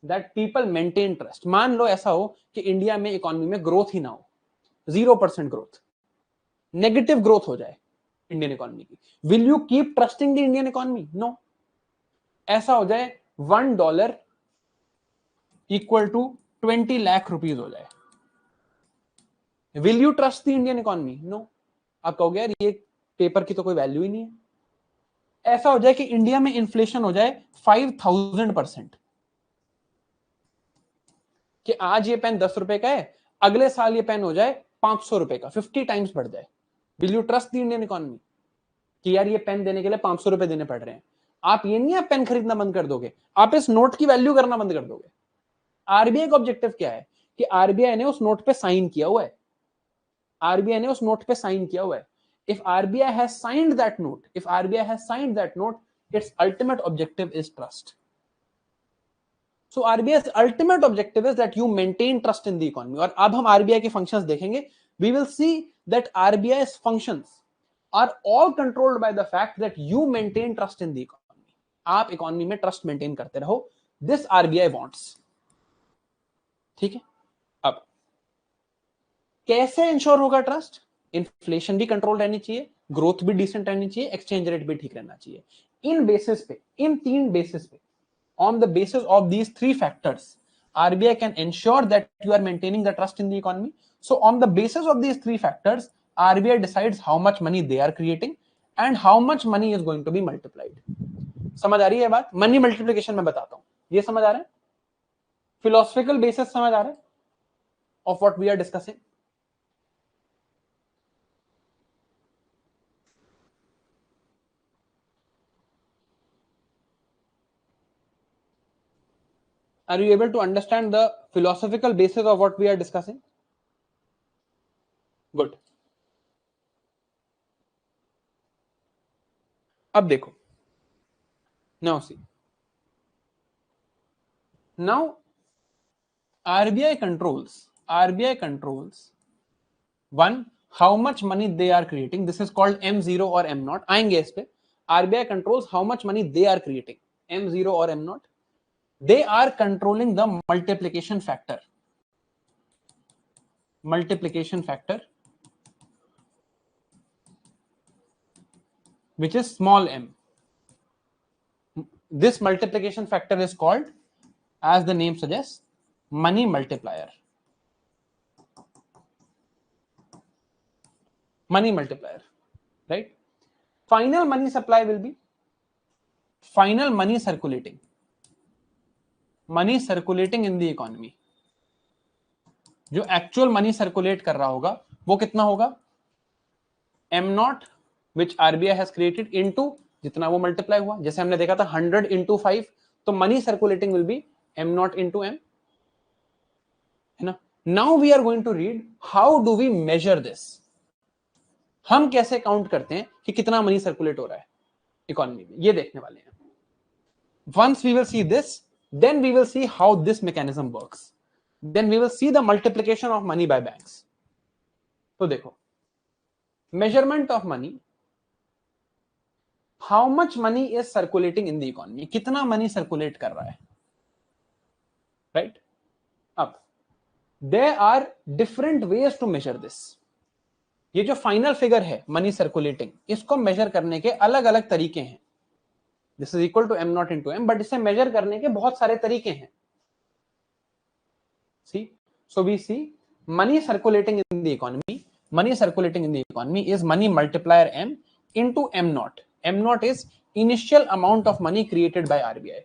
that people maintain trust. मान लो ऐसा हो कि इंडिया में इकोनॉमी में ग्रोथ ही ना हो, 0% ग्रोथ, नेगेटिव ग्रोथ हो जाए इंडियन इकोनॉमी की. Will you keep trusting the Indian economy? No. ऐसा हो जाए $1 इक्वल टू 20 लाख रुपीज हो जाए, will you trust the Indian economy? No. आप कहोगे यार ये पेपर की तो कोई वैल्यू ही नहीं है. ऐसा हो जाए कि इंडिया में इन्फ्लेशन हो जाए 5000%, कि आज ये पेन 10 रुपए का है, अगले साल ये पेन हो जाए 500 रुपए का, 50 टाइम्स बढ़ जाए. Will you trust the Indian economy कि यार ये पेन देने के लिए 500 रुपए देने पड़ रहे हैं? आप ये नहीं, आप पेन खरीदना बंद कर दोगे, आप इस नोट की वैल्यू करना बंद कर दोगे. आरबीआई का ऑब्जेक्टिव क्या है? कि आरबीआई ने उस नोट पे साइन किया हुआ है. आरबीआई ने उस नोट पे साइन किया हुआ है. If RBI has signed that note, its ultimate objective is trust. So RBI's ultimate objective is that you maintain trust in the economy. और अब हम RBI के functions देखेंगे. We will see that RBI's functions are all controlled by the fact that you maintain trust in the economy. आप इकोनॉमी में ट्रस्ट मेंटेन करते रहो. This RBI wants. ठीक है. अब कैसे इंश्योर होगा ट्रस्ट? इन्फ्लेशन भी कंट्रोल रहनी चाहिए, ग्रोथ भी डिसेंट रहनी चाहिए, एक्सचेंज रेट भी ठीक रहना चाहिए. इन बेसिस पे, इन 3 बेसिस पे, on the basis of these 3 factors, RBI can ensure that you are maintaining the trust in the economy. So on the basis of these 3 factors, RBI decides how much money they are creating and how much money is going to be multiplied. समझ आ रही है बात? मनी मल्टीप्लिकेशन में बताता हूं, ये समझ आ रहा है? फिलोसफिकल बेसिस समझ आ रहा है of what we are discussing? Are you able to understand the philosophical basis of what we are discussing? Good. अब देखो, now see, now RBI controls one, how much money they are creating. This is called M0 or M0. आएंगे इस पे. RBI controls how much money they are creating, M0 or M0. They are controlling the multiplication factor. Which is small m. This multiplication factor is called, as the name suggests, money multiplier. Right? Final money supply will be final money circulating in the economy. जो एक्चुअल मनी सर्कुलेट कर रहा होगा वो कितना होगा? m0 which RBI has created into जितना वो मल्टीप्लाई हुआ. जैसे हमने देखा था 100 into 5, तो money circulating will be m0 into m, है ना. Now we are going to read how do we measure this. हम कैसे काउंट करते हैं कि कितना मनी सर्कुलेट हो रहा है. इकोनॉमी में, ये देखने वाले हैं। Once we will see this, then we will see how this mechanism works. Then we will see the multiplication of money by banks. तो देखो, measurement of money, how much money is circulating in the economy, कितना money circulate कर रहा है, right? अब there are different ways to measure this. ये जो फाइनल फिगर है मनी सर्कुलेटिंग, इसको मेजर करने के अलग अलग तरीके हैं. This is equal to m naught into m, but इसे मेजर करने के बहुत सारे तरीके हैं. See, so we see money circulating in the economy, money circulating in the economy is money multiplier m into m naught. m naught is initial amount of money created by RBI.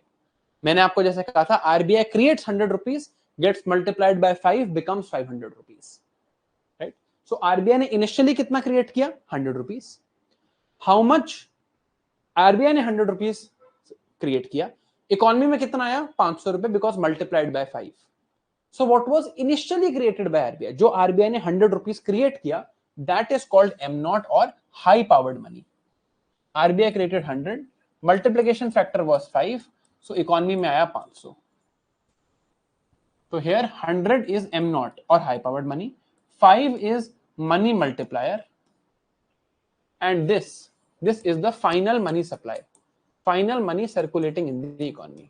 मैंने आपको जैसे कहा था, RBI creates 100 rupees, gets multiplied by 5, becomes 500 rupees. Right? So RBI ने इनिशियली कितना क्रिएट किया? 100 रुपीज. हाउ मच आरबीआई ने 100 रुपीज क्रिएट किया, इकोनॉमी में कितना आया? 500 रुपए, because multiplied by 5. So what was initially created by RBI, जो आरबीआई ने 100 रुपीज क्रिएट किया, that is called M naught और high powered money. RBI created 100, multiplication factor was 5, so economy में आया 500. तो हियर 100 इज एम नॉट और high powered money, 5 is money multiplier, and this is the final money supply, final money circulating in the economy.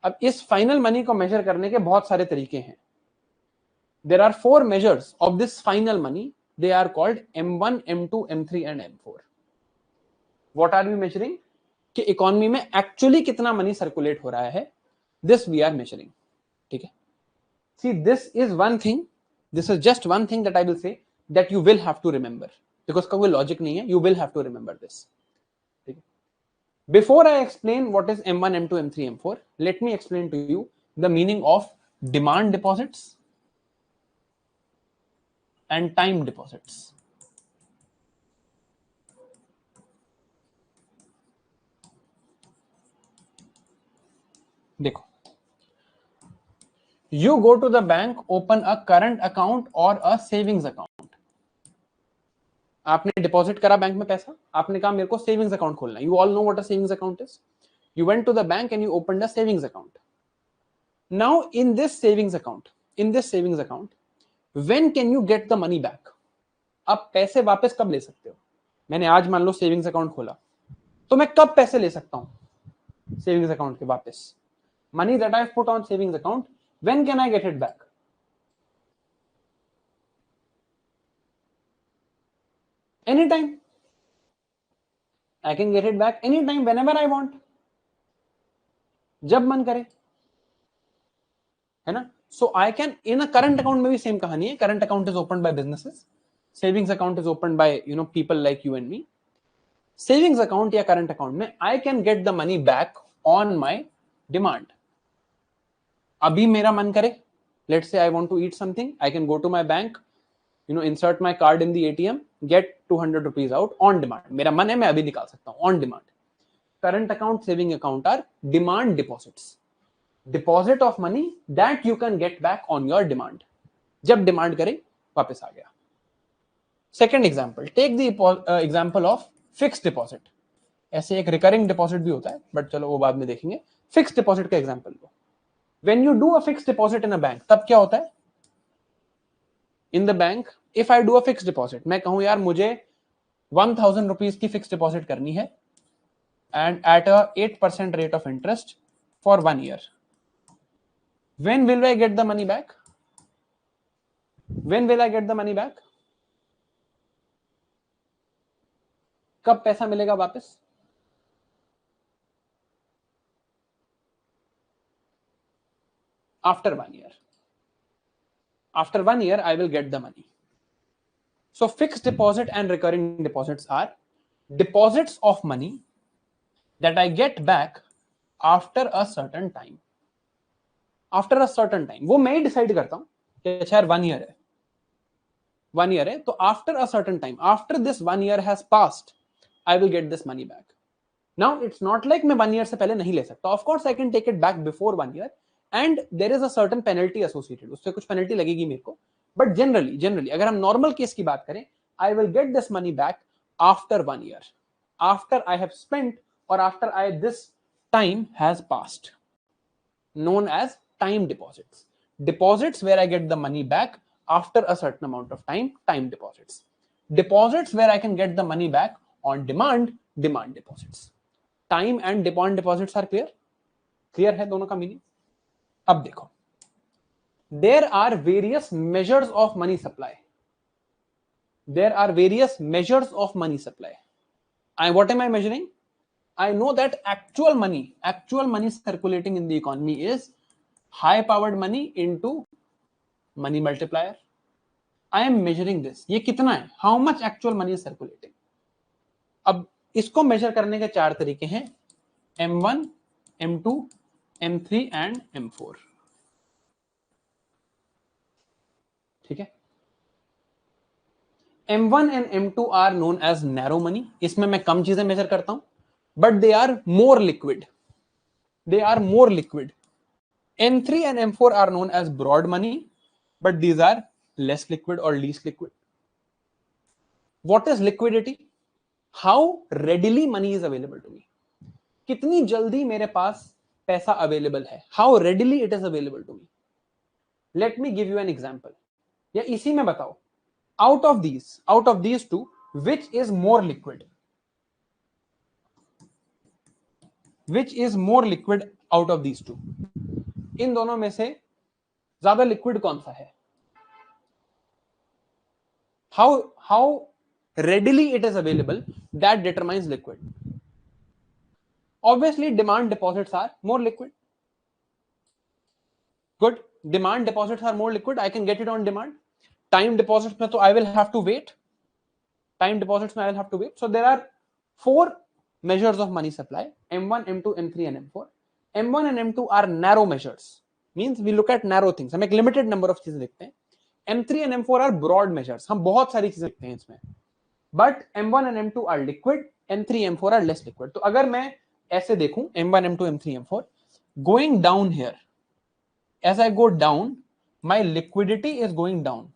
अब इस फाइनल मनी को मेजर करने के बहुत सारे तरीके हैं. There are 4 measures of this final money. They are called M1, M2, M3 and M4. What are we measuring? कि इकोनॉमी में एक्चुअली कितना मनी सर्कुलेट हो रहा है, this we are measuring. ठीक है? See, this is one thing. This is just one thing that I will say that you will have to remember, because का कोई लॉजिक नहीं है. You will have to remember this. ठीक है? Before I explain what is M1, M2, M3, M4, let me explain to you the meaning of demand deposits and time deposits. देखो, you go to the bank, open a current account or a savings account. आपने डिपॉजिट करा बैंक में पैसा, आपने कहा मेरे को सेविंग्स अकाउंट खोलना है. You all know what a savings account is. You went to the bank and you opened a savings account. Now in this savings account, when can you get the money back? आप पैसे वापस कब ले सकते हो? मैंने आज मान लो सेविंग्स अकाउंट खोला, तो मैं कब पैसे ले सकता हूं सेविंग्स अकाउंट के वापस? Money that I have put on savings account, when can I get it back? Anytime. I can get it back anytime, whenever I want. जब मन करे, है ना? So I can, in a current account में भी सेम कहानी है. Current account is opened by businesses. Savings account is opened by people like you and me. Savings account या current account में I can get the money back on my demand. अभी मेरा मन करे, let's say I want to eat something, I can go to my bank, insert my card in the ATM, get 200 rupees out on demand. मेरा मन है, मैं अभी निकाल सकता हूं on demand. Current account, saving account are demand deposits. Deposit of money that you can get back on your demand. जब डिमांड करे वापस आ गया. Second example, take the example of fixed deposit. ऐसे एक recurring deposit भी होता है, but चलो वो बाद में देखेंगे. Fixed deposit का example low. When you do a fixed deposit in a bank, तब क्या होता है? In the bank, if I do a fixed deposit, मैं कहूं यार मुझे 1000 रुपीज की फिक्स डिपॉजिट करनी है, and at a 8% rate of interest for 1 year. When will I get the money back? When will I get the money back? कब पैसा मिलेगा वापस? After 1 year. After 1 year, I will get the money. So fixed deposit and recurring deposits are deposits of money that I get back after a certain time. After a certain time, वो मैं ही डिसाइड करता हूं कि अच्छा यार 1 year है, 1 year है, तो after a certain time, after this 1 year has passed, I will get this money back. Now it's not like मैं 1 year से पहले नहीं ले सकता. Of course I can take it back before 1 year. And there is a certain penalty associated. उससे कुछ penalty लगेगी मेरे को. But generally, अगर हम normal case की बात करें, I will get this money back after 1 year. after I have spent or after this time has passed, known as time deposits. Deposits where I get the money back after a certain amount of time deposits. Deposits where I can get the money back on demand deposits. Time and demand deposits are clear? Clear है दोनों का मीनिंग? अब देखो, there are various measures of money supply. There are various measures of money supply. What am I measuring? I know that actual money circulating in the economy is high powered money into money multiplier. I am measuring this. ये कितना है? How much actual money is circulating? अब इसको मेजर करने के 4 तरीके हैं, M1, M2, M3 and M4. ठीक है? M1 and M2 are known as narrow money. इसमें मैं कम चीजें मेजर करता हूं, but they are more liquid. M3 and M4 are known as broad money, but these are less liquid or least liquid. What is liquidity? How readily money is available to me. कितनी जल्दी मेरे पास पैसा अवेलेबल है. How readily it is available to me. Let me give you an example. या इसी में बताओ, out of these two, which is more liquid? Which is more liquid out of these two? इन दोनों में से ज्यादा लिक्विड कौन सा है? How readily it is available, that determines liquid. Obviously demand deposits are more liquid. Good. Demand deposits are more liquid. I can get it on demand. Time deposits mein to I will have to wait. So there are 4 measures of money supply: M1, M2, M3 and M4. M1 and M2 are narrow measures. Means we look at narrow things. हम एक limited number of चीजें देखते हैं. M3 and M4 are broad measures. हम बहुत सारी चीजें देखते हैं इसमें. But M1 and M2 are liquid. M3, M4 are less liquid. तो अगर मैं ऐसे देखूं M1, M2, M3, M4, going down here, as I go down, my liquidity is going down.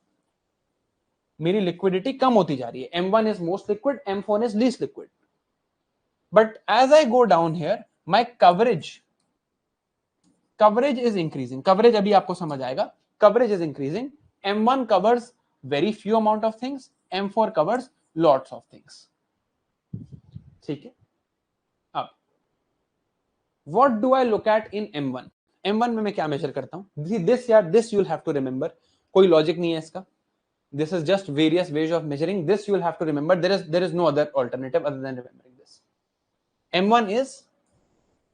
मेरी liquidity कम होती जा रही है. M1 is most liquid, M4 is least liquid. But as I go down here, my coverage is increasing. Coverage अभी आपको समझ आएगा. Coverage is increasing. M1 covers very few amount of things. M4 covers lots of things. ठीक है. अब what do I look at in M1? M1 में मैं क्या मेजर करता हूं? This you'll have to remember. कोई लॉजिक नहीं है इसका. This is just various ways of measuring. This you will have to remember. There is no other alternative other than remembering this. M1 is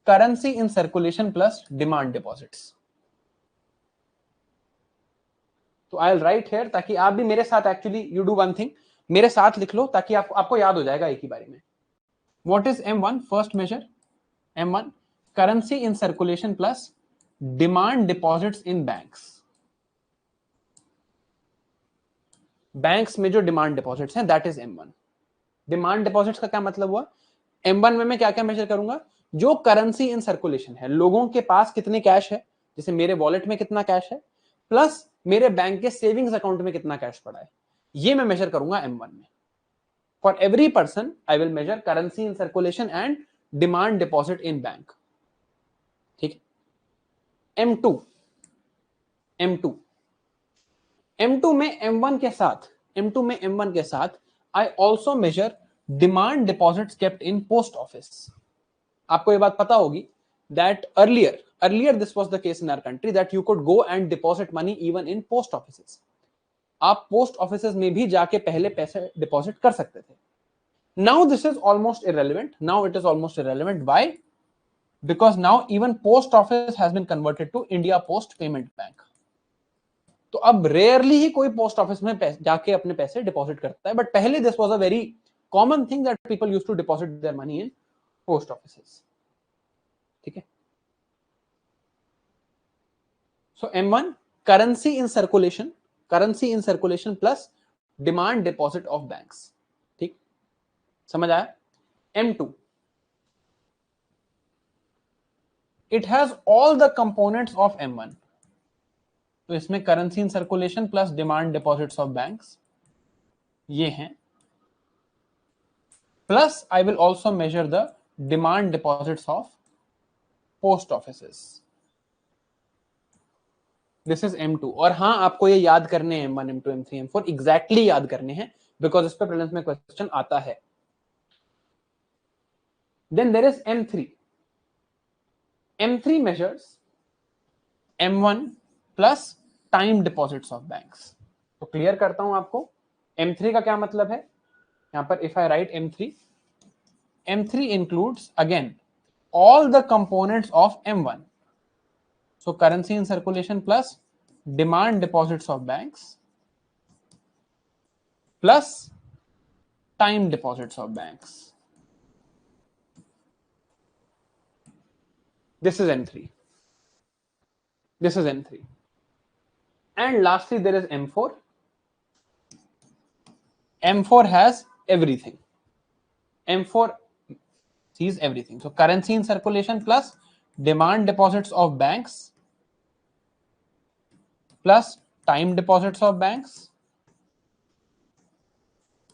currency in circulation plus demand deposits. तो I'll write here ताकि आप भी मेरे साथ actually you do one thing. मेरे साथ लिख लो ताकि आपको याद हो जाएगा एक ही बारे में. What is M1? First measure. M1 currency in circulation plus demand deposits in banks. Banks में जो डिमांड डिपॉजिट्स हैं, that is M1. Demand deposits का क्या मतलब हुआ? M1 में मैं क्या क्या मेजर करूंगा? जो करेंसी इन सर्कुलेशन है, लोगों के पास कितने कैश है, जैसे मेरे वॉलेट में कितना कैश है, प्लस मेरे बैंक के सेविंग्स अकाउंट में कितना कैश पड़ा है, ये मैं मेजर करूंगा M1 में. For every person I will measure currency in circulation and demand deposit in bank. ठीक है. M2 में M1 के साथ I also measure demand deposits kept in post office. आपको ये बात पता होगी that earlier this was the case in our country that you could go and deposit money even in post offices. आप post offices में भी जाके पहले पैसे deposit कर सकते थे. Now this is almost irrelevant. Why? Because now even post office has been converted to India Post Payment Bank. तो अब रेयरली ही कोई पोस्ट ऑफिस में जाके अपने पैसे डिपॉजिट करता है, बट पहले this was a very common thing that people used to deposit their money in post offices. ठीक है. So M1 currency in circulation plus demand deposit of banks. ठीक, समझ आया? M2 it has all the components of M1. तो इसमें currency in circulation plus demand deposits of banks ये हैं. plus I will also measure the demand deposits of post offices. This is M2. और हाँ, आपको ये याद करने हैं M1, M2, M3, M4 exactly याद करने हैं, बिकॉज इस पे प्रीलिम्स में क्वेश्चन आता है. Then there is M3. M3 measures M1 plus time deposits of banks. तो क्लियर करता हूं आपको M3 का क्या मतलब है. यहां पर if I write M3 includes again all the components of M1. So currency in circulation plus demand deposits of banks plus time deposits of banks. This is M3. This is M3. And lastly, there is M4. M4 has everything. M4 sees everything. So currency in circulation plus demand deposits of banks plus time deposits of banks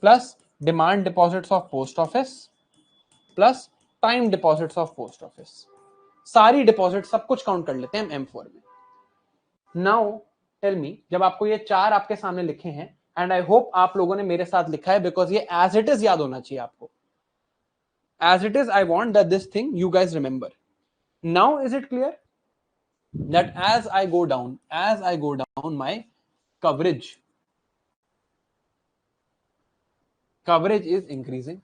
plus demand deposits of post office plus time deposits of post office. सारी डिपॉजिट सब कुछ काउंट कर लेते हैं हम M4 में. नाउ टेल मी, जब आपको ये चार आपके सामने लिखे हैं, एंड आई होप आप लोगों ने मेरे साथ लिखा है, बिकॉज ये एज इट इज याद होना चाहिए आपको. As it is, I want that this thing you guys remember. Now is it clear that as I go down my coverage is increasing.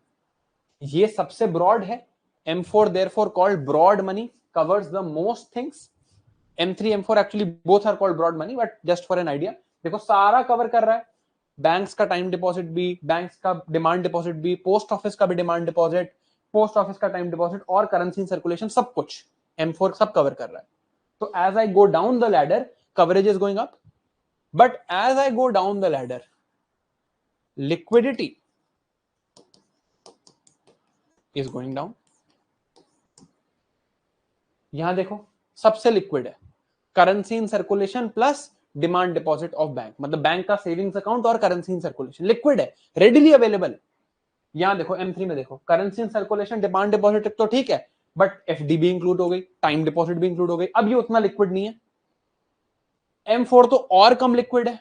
ये सबसे broad है. M4 therefore called broad money, covers the most things. M3, M4 actually both are called broad money, but just for an idea, देखो सारा कवर कर रहा है. बैंक्स का टाइम डिपॉजिट भी, बैंक्स का डिमांड डिपॉजिट भी, पोस्ट ऑफिस का भी डिमांड डिपॉजिट, पोस्ट ऑफिस का टाइम डिपॉजिट और करेंसी इन सर्कुलेशन, सब कुछ M4 सब कवर कर रहा है. तो as I go down the ladder, coverage is going up, but as I go down the ladder, liquidity is going down. यहां देखो सबसे लिक्विड है currency in circulation plus demand deposit of bank, मतलब बैंक का सेविंग्स अकाउंट और करेंसी इन सर्कुलेशन लिक्विड है, रेडिली अवेलेबल. यहां देखो M3 में देखो currency in circulation demand deposit तो ठीक है, बट एफडी भी इंक्लूड हो गई, टाइम डिपॉजिट भी इंक्लूड हो गई. अब ये उतना लिक्विड नहीं है. M4 तो और कम लिक्विड है,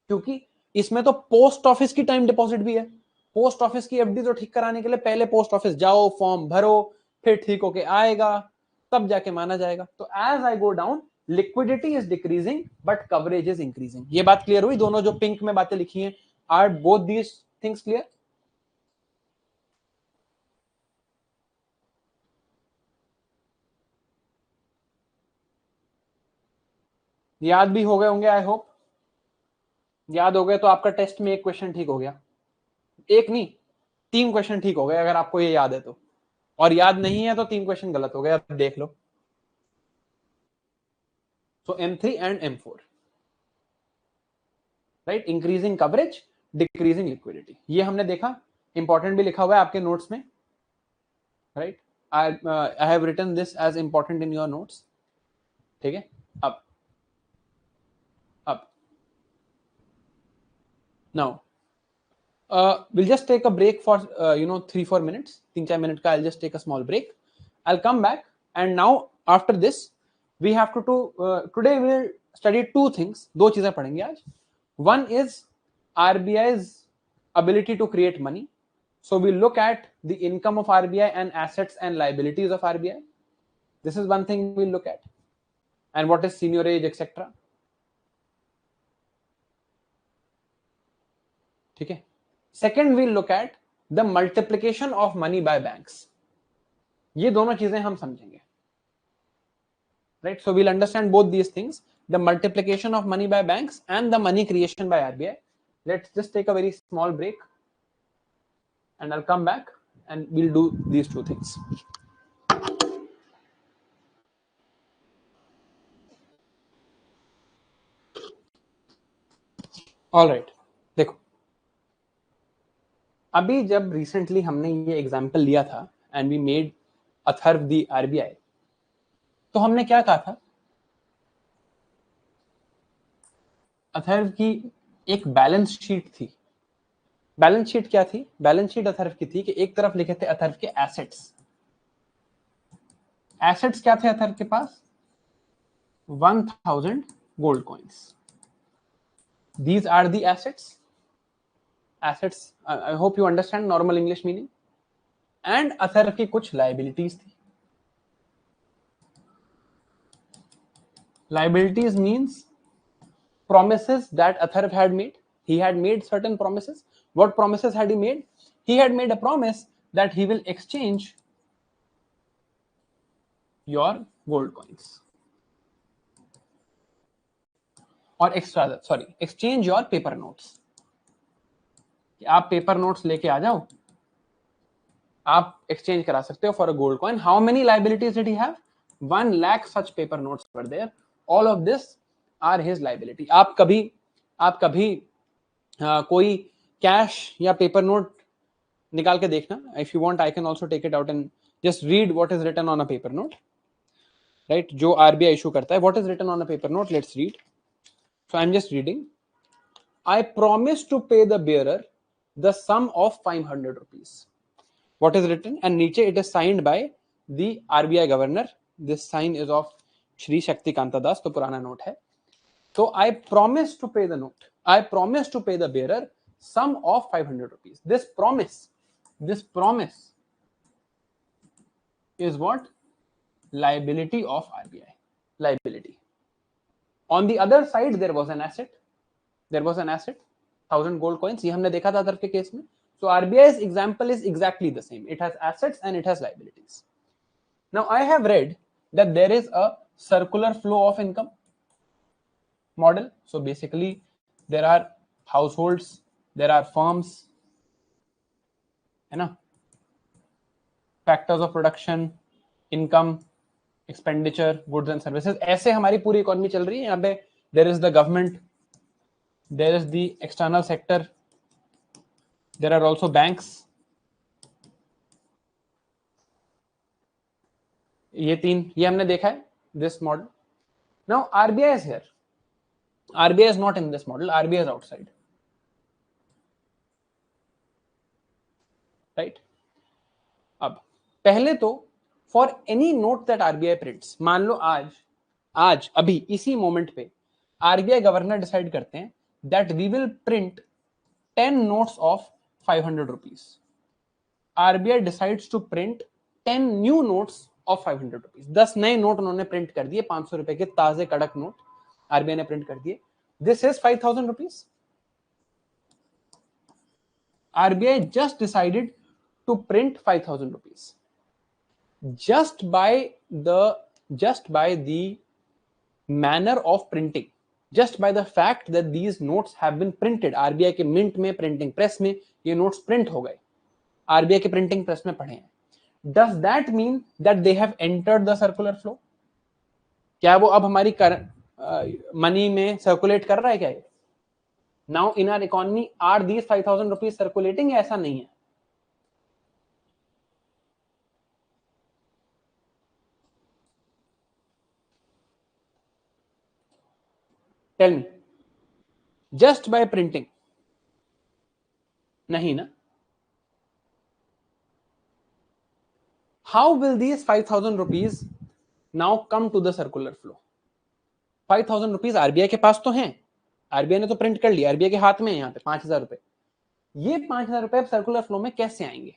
क्योंकि इसमें तो पोस्ट ऑफिस की टाइम डिपॉजिट भी है. पोस्ट ऑफिस की एफडी तो ठीक कराने के लिए पहले पोस्ट ऑफिस जाओ, फॉर्म भरो, फिर ठीक होके आएगा, तब जाके माना जाएगा. तो as I go down, liquidity is decreasing but coverage is increasing. ये बात क्लियर हुई? दोनों जो पिंक में बातें लिखी हैं, are both these things clear? याद भी हो गए होंगे, आई होप. याद हो गए तो आपका टेस्ट में एक क्वेश्चन ठीक हो गया. एक नहीं, 3 क्वेश्चन ठीक हो गए अगर आपको ये याद है तो, और याद नहीं है तो 3 क्वेश्चन गलत हो गए. अब देख लो. सो M3 and M4, right, increasing coverage, decreasing liquidity, ये हमने देखा. इंपॉर्टेंट भी लिखा हुआ है आपके नोट्स में, right. I have written this as important in your notes. ठीक है. अब now we'll just take a break for 3-4 minutes, 3-4 minutes ka. I'll just take a small break. I'll come back, and now after this we have to today we'll study 2 things. दो चीजें पढ़ेंगे आज. One is RBI's ability to create money. So we'll look at the income of RBI and assets and liabilities of RBI. This is one thing we'll look at, and what is seniorage, etc. ठीक है. Second, we'll look at the multiplication of money by banks. ये दोनों चीजें हम समझेंगे, right? So we'll understand both these things, the multiplication of money by banks and the money creation by RBI. Let's just take a very small break, and I'll come back and we'll do these 2 things. All right, देखो, अभी जब रिसेंटली हमने ये एग्जाम्पल लिया था and we made Atharva the RBI, तो हमने क्या कहा था? अथर्व की एक बैलेंस शीट थी, बैलेंस शीट क्या थी? बैलेंस शीट अथर्व की थी कि एक तरफ लिखे थे अथर्व के एसेट्स। एसेट्स क्या थे अथर्व के पास? 1000 gold coins. These are the assets. Assets. I hope you understand normal English meaning. And Atharva की कुछ liabilities थी. Liabilities means promises that Atharv had made. He had made certain promises. What promises had he made? He had made a promise that he will exchange your gold coins. Or exchange your paper notes. आप पेपर नोट्स लेके आ जाओ, आप एक्सचेंज करा सकते हो for a gold coin. How many liabilities did he have? 1 lakh such paper notes were there. All of this are his liability. आप कभी कोई कैश या पेपर नोट निकाल के देखना. If you want I can also take it out and just read what is written on a paper note. Right, जो आरबीआई इशू करता है, what is written on a paper note, let's read. So I am just reading. I promise to pay the bearer the sum of 500 rupees. What is written? And niche it is signed by the RBI governor. This sign is of Shri Shakti Kanta Das. तो पुराना नोट है. So I promise to pay the note. I promise to pay the bearer sum of 500 rupees. This promise is what? Liability of RBI. Liability. On the other side, there was an asset. 1000 gold coins. ये हमने देखा था अदर के केस में. So RBI's example is exactly the same. It has assets and it has liabilities. Now I have read that there is a circular flow of income model. So basically there are households, there are firms, है ना, factors of production, income, expenditure, goods and services. ऐसे हमारी पूरी इकोनॉमी चल रही है. यहाँ पे there is the government, there is the external sector, there are also banks. ये तीन, ये हमने देखा है, this model. Now RBI is here. RBI is not in this model. RBI is outside. Right? अब पहले तो for any note that RBI prints, मान लो आज अभी इसी मोमेंट पे RBI गवर्नर डिसाइड करते हैं that we will print 10 notes of 500 rupees. RBI decides to print 10 new notes of 500 rupees. 10 नए नोट उन्होंने प्रिंट कर दिए, 500 रुपए के ताजे कड़क नोट आरबीआई ने प्रिंट कर दिए. This is 5,000 rupees. RBI just decided to print 5,000 rupees. Just by the manner of printing, just by the fact that these notes have been printed, RBI के मिंट में, प्रिंटिंग प्रेस में ये नोट्स प्रिंट हो गए, RBI के प्रिंटिंग प्रेस में पढ़े हैं. Does that mean that they have entered the circular flow? क्या वो अब हमारी मनी में सर्कुलेट कर रहा है क्या ये? Now in our economy, are these 5,000 rupees circulating? ऐसा नहीं है. Tell me. Just by printing? नहीं ना. How will these 5,000 rupees now come to the circular flow? 5,000 rupees RBI के पास तो हैं, आरबीआई ने तो प्रिंट कर लिया, आरबीआई के हाथ में है यहाँ पे 5,000 रुपए. ये 5,000 रुपए सर्कुलर फ्लो में कैसे आएंगे?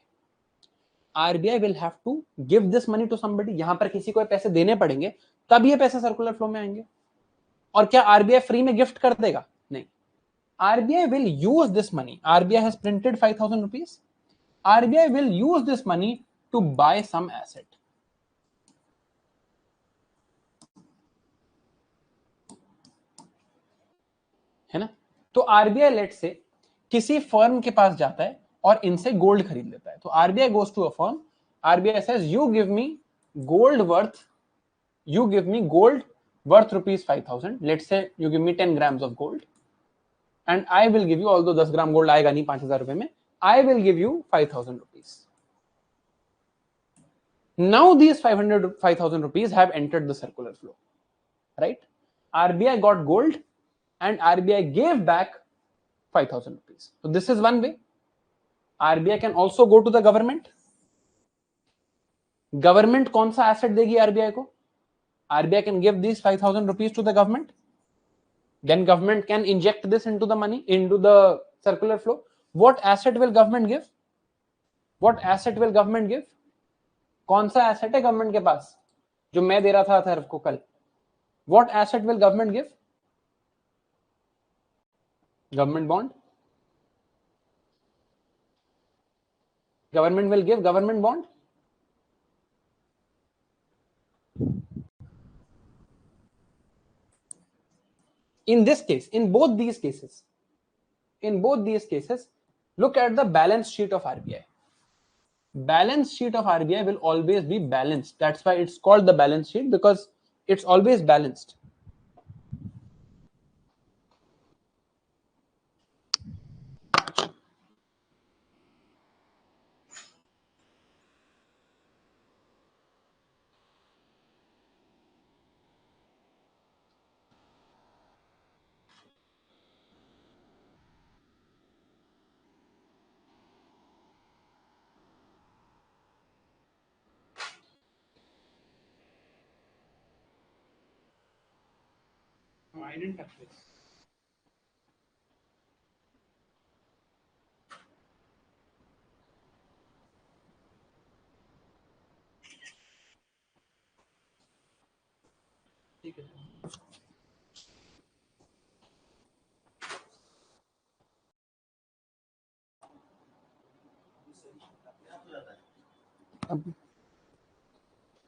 RBI will have to give this money to somebody. यहां पर किसी को पैसे देने पड़ेंगे, तब ये पैसे सर्कुलर फ्लो में आएंगे. और क्या आरबीआई फ्री में गिफ्ट कर देगा? नहीं. RBI will use this money. RBI has printed 5,000 rupees. RBI will use this money to buy some asset. है ना. तो आरबीआई लेट से किसी फर्म के पास जाता है और इनसे गोल्ड खरीद लेता है. तो RBI goes to a firm. RBI says you give me gold worth rupees 5,000. Let's say you give me 10 grams of gold and I will give you, although 10 gram gold आएगा नहीं 5,000 रुपए में, I will give you 5,000 rupees. Now these 5,000 rupees have entered the circular flow, right? RBI got gold and RBI gave back 5,000 rupees. So this is one way. RBI can also go to the government. Government कौन सा एसेट देगी आरबीआई को? RBI can give this 5,000 rupees to the government. Then government can inject this into the money, into the circular flow. What asset will government give? What asset will government give? कौन सा एसेट है गवर्नमेंट के पास जो मैं दे रहा था अथर्व को कल? What asset will government give? Government bond. Government will give government bond. In this case, in both these cases, look at the balance sheet of RBI. Balance sheet of RBI will always be balanced. That's why it's called the balance sheet, because it's always balanced. No, I didn't touch this. ठीक है.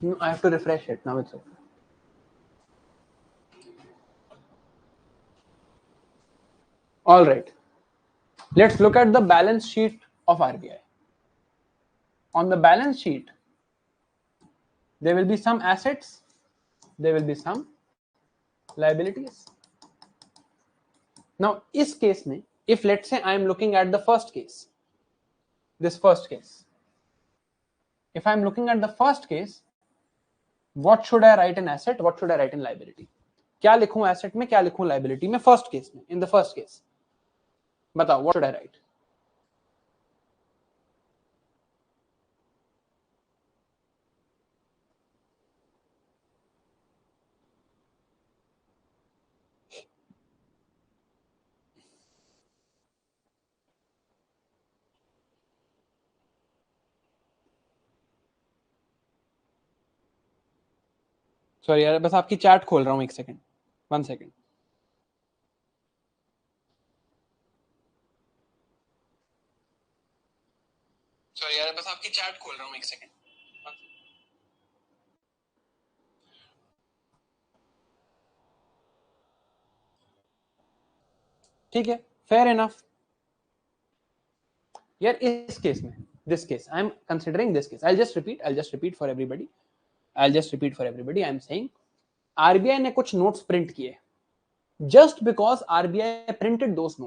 No, I have to refresh it. Now it's okay. All right. Let's look at the balance sheet of RBI. On the balance sheet, there will be some assets, there will be some liabilities. Now, इस case में, if let's say I am looking at the first case, this first case, if I am looking at the first case, what should I write in asset, what should I write in liability? क्या लिखूं asset में, क्या लिखूं liability में? First case में, in the first case, बताओ, what should I write? Sorry यार, बस आपकी चैट खोल रहा हूं, एक सेकंड, 1 सेकंड. सॉरी यार, बस आपकी चैट खोल रहा हूं, एक सेकंड. ठीक है, फेयर इनफ. यार इस केस में, this case, I am considering this case. I'll just repeat for everybody. I am saying RBI ने कुछ notes print किए. Just because RBI printed those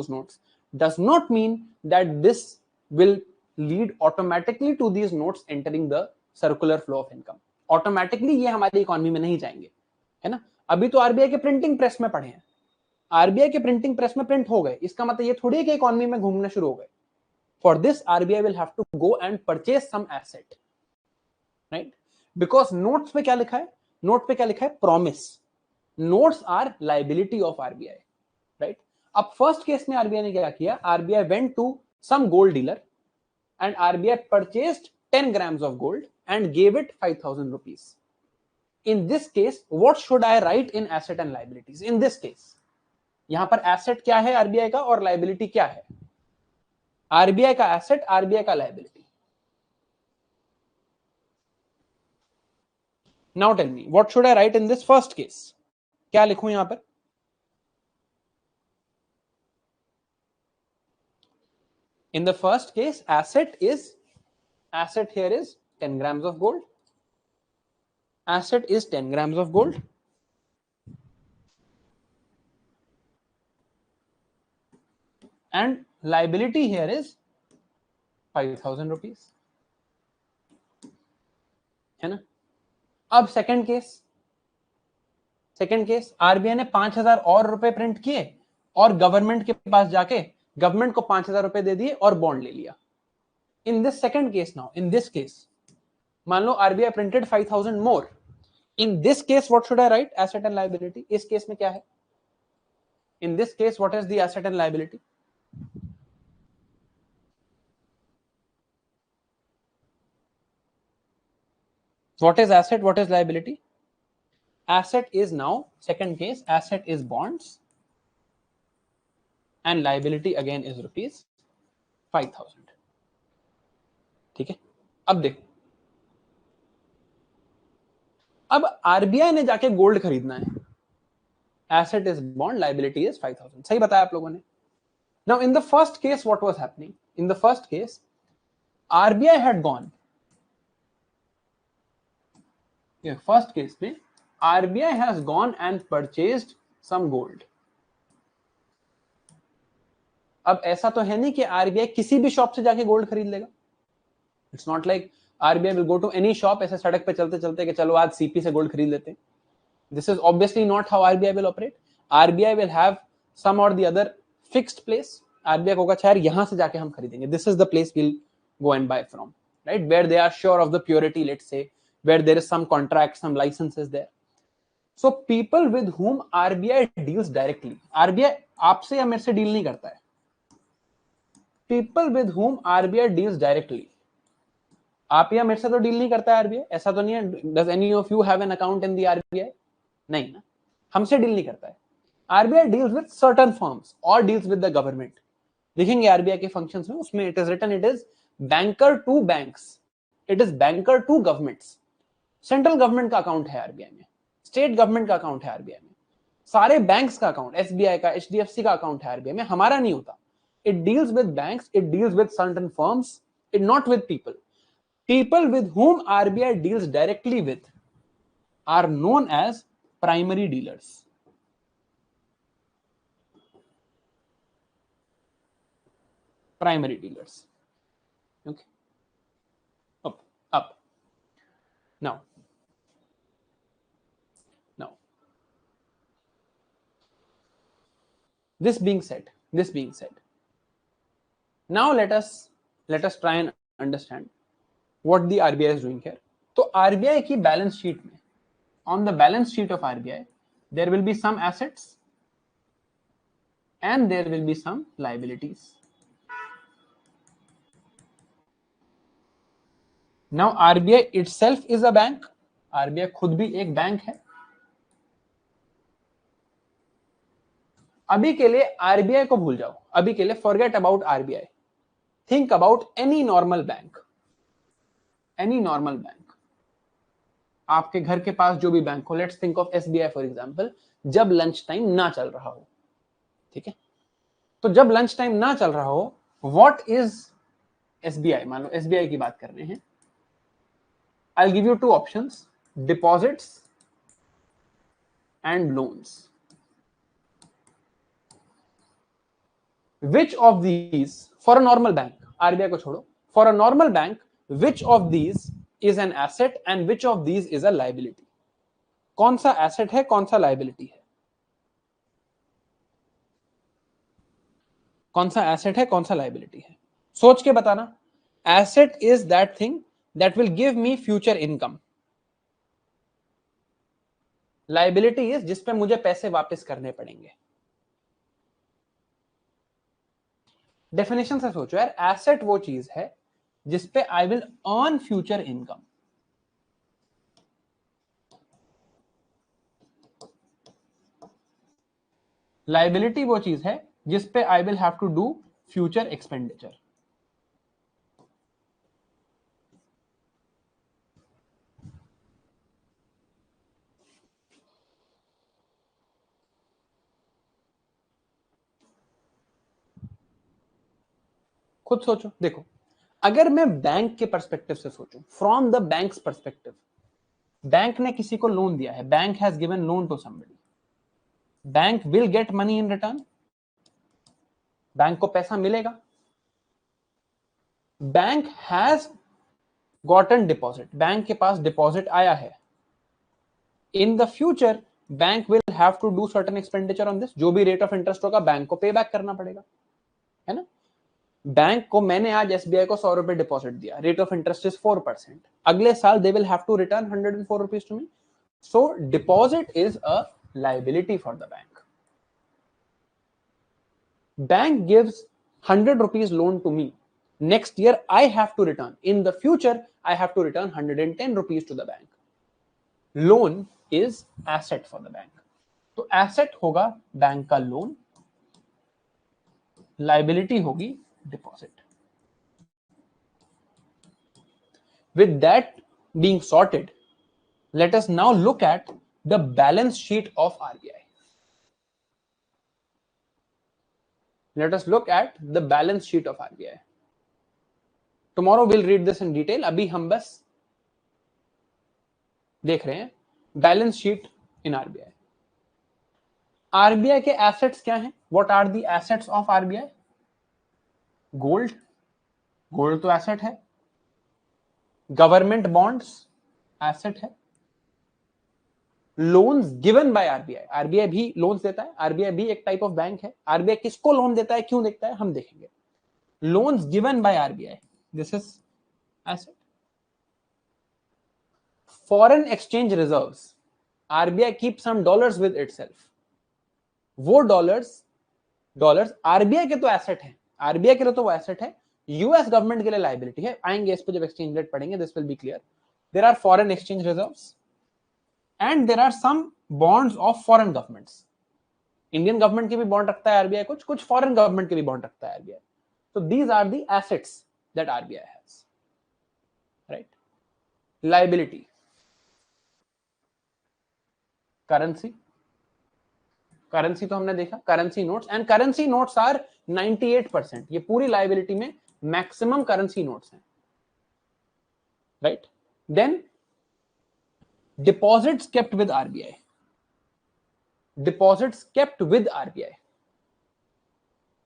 notes does not mean that this will lead automatically to these notes entering the circular flow of income. Automatically ये हमारी इकोनॉमी में नहीं जाएंगे, है ना? अभी तो RBI के प्रिंटिंग प्रेस में पढ़े हैं, आरबीआई के प्रिंटिंग प्रेस में प्रिंट हो गए, इसका मतलब ये थोड़ी है कि इकोनॉमी में घूमना शुरू हो गए. For this RBI will have to go and purchase some asset, right? Because notes पे क्या लिखा है? नोट पे क्या लिखा है? Promise. Notes are liability of RBI, right? अब फर्स्ट केस में आरबीआई ने क्या किया? RBI went to some gold dealer and RBI purchased 10 grams of gold and gave it 5,000 rupees. In this case, what should I write in asset and liabilities? In this case, यहां पर एसेट क्या है आरबीआई का और लायबिलिटी क्या है? आरबीआई का एसेट, आरबीआई का liability. Now tell me, what should I write in this first case? क्या लिखूं यहां पर? In the first case, asset here is 10 grams of gold. Asset is 10 grams of gold. And liability here is 5,000 rupees, है ना? अब सेकंड केस, आरबीआई ने 5,000 और रुपए प्रिंट किए और गवर्नमेंट के पास जाके गवर्नमेंट को 5,000 रुपए दे दिए और बॉन्ड ले लिया। In this second case now, in this case मान लो RBI printed 5,000 more, in this case what should I write? Asset and liability. इस केस में क्या है? In this case what is the asset and liability? What is asset? What is liability? Asset is now, second case, asset is bonds and liability again is rupees 5,000. ठीक है, अब देखो, अब आरबीआई ने जाके गोल्ड खरीदना है, asset is bond, liability is 5,000. सही बताया आप लोगों ने. Now in the first case what was happening? In the first case RBI had gone, first case में RBI has gone and purchased some gold. अब ऐसा तो है नहीं कि आरबीआई किसी भी शॉप से जाके गोल्ड खरीद लेगा. It's not like RBI will go to any shop, ऐसे सड़क पे चलते चलते कि चलो आज सीपी से गोल्ड खरीद लेते हैं. This is obviously not how RBI will operate. RBI will have some or the other fixed place. RBI को होगा यार यहां से जाके हम खरीदेंगे, this is the place will go and buy from, right, where they are sure of the purity, let's say where there is some contract, some licenses there. So people with whom RBI deals directly, RBI आपसे या मेरे से डील नहीं करता है. People with whom RBI deals directly, आप या मेरे से तो डील नहीं करता है आरबीआई, ऐसा तो नहीं है. Does any of you have an account in the RBI? नहीं ना, हमसे डील नहीं करता है. RBI deals with certain firms और डील्स विद द गवर्नमेंट. देखेंगे आरबीआई के फंक्शंस में, उसमें it is written, it is banker to banks, it is banker to governments. Central government का अकाउंट है आरबीआई में, स्टेट गवर्नमेंट का अकाउंट है आरबीआई में, सारे बैंक्स का अकाउंट, एसबीआई का, एचडीएफसी का अकाउंट है आरबीआई में. हमारा नहीं होता. It deals with banks, it deals with certain firms, it not with people. People with whom RBI deals directly with are known as primary dealers. Primary dealers. Okay. Up. Now. This being said, now let us try and understand what the RBI is doing here. तो RBI की बैलेंस शीट में, on the balance sheet of RBI, there will be some assets and there will be some liabilities. Now RBI itself is a bank. RBI खुद भी एक बैंक है. अभी के लिए RBI को भूल जाओ, अभी के लिए forget about RBI. Think about any normal bank. Any normal bank, आपके घर के पास जो भी बैंक हो, let's think of SBI for example, जब लंच टाइम ना चल रहा हो. ठीक है, तो जब लंच टाइम ना चल रहा हो, व्हाट इज एसबीआई? मान लो एसबीआई की बात कर रहे हैं. I will give you two options, deposits and loans. Which of these for a normal bank, RBI को छोड़ो, for a normal bank, which of these is an asset and which of these is a liability? कौन सा asset है, कौन सा liability है? कौन सा asset है, कौन सा liability है? सोच के बताना. Asset is that thing that will give me future income. Liability is जिस पे मुझे पैसे वापस करने पड़ेंगे. डेफिनेशन से सोचो यार, एसेट वो चीज है जिसपे I will earn future income. Liability वो चीज है जिसपे I will have to do future expenditure. खुद सोचो. देखो, अगर मैं बैंक के पर्सपेक्टिव से सोचूं, from the bank's perspective, bank ने किसी को लोन दिया है, bank has given loan to somebody, bank will get money in return. Bank को पैसा मिलेगा. Bank has gotten deposit, bank के पास डिपॉजिट आया है. In the future bank will have to do certain expenditure on this. जो भी रेट ऑफ इंटरेस्ट होगा बैंक को पे बैक करना पड़ेगा. है ना। बैंक को मैंने आज एसबीआई को 100 रुपए डिपॉजिट दिया, रेट ऑफ इंटरेस्ट इज 4%, अगले साल they will have to return 104 rupees to me, so deposit is a liability for the bank. Bank gives 100 rupees loan to me. Next year I have to return. In the future I have to return 110 rupees to the bank. Loan is asset for the bank. तो asset होगा बैंक का loan, liability होगी deposit. With that being sorted, let us now look at the balance sheet of RBI. Let us look at the balance sheet of RBI. Tomorrow we'll read this in detail. अभी हम बस देख रहे हैं balance sheet in RBI. RBI के एसेट्स क्या हैं? What are the assets of RBI? Gold, gold तो एसेट है. गवर्नमेंट बॉन्ड्स एसेट है. Loans given by RBI, RBI भी लोन्स देता है, आरबीआई भी एक टाइप ऑफ बैंक है. आरबीआई किसको लोन देता है, क्यों देता है, हम देखेंगे. Loans given by RBI, this is asset. Foreign exchange reserves, RBI keep some dollars with itself. वो डॉलर्स आरबीआई के तो एसेट है, आरबीआई के लिए तो वो एसेट है, यूएस गवर्नमेंट के लिए लायबिलिटी है. आएंगे इस पे जब एक्सचेंज रेट पढ़ेंगे, this will be clear. There are foreign exchange reserves and there are some bonds of foreign governments. Indian government के भी बॉन्ड रखता है आरबीआई, कुछ फॉरेन गवर्नमेंट के भी बॉन्ड रखता है RBI. So these are the assets that RBI has, right? Liability, currency तो हमने देखा, currency notes, and currency notes are 98%. ये पूरी liability में maximum currency notes हैं, right? Then deposits kept with RBI. Deposits kept with RBI.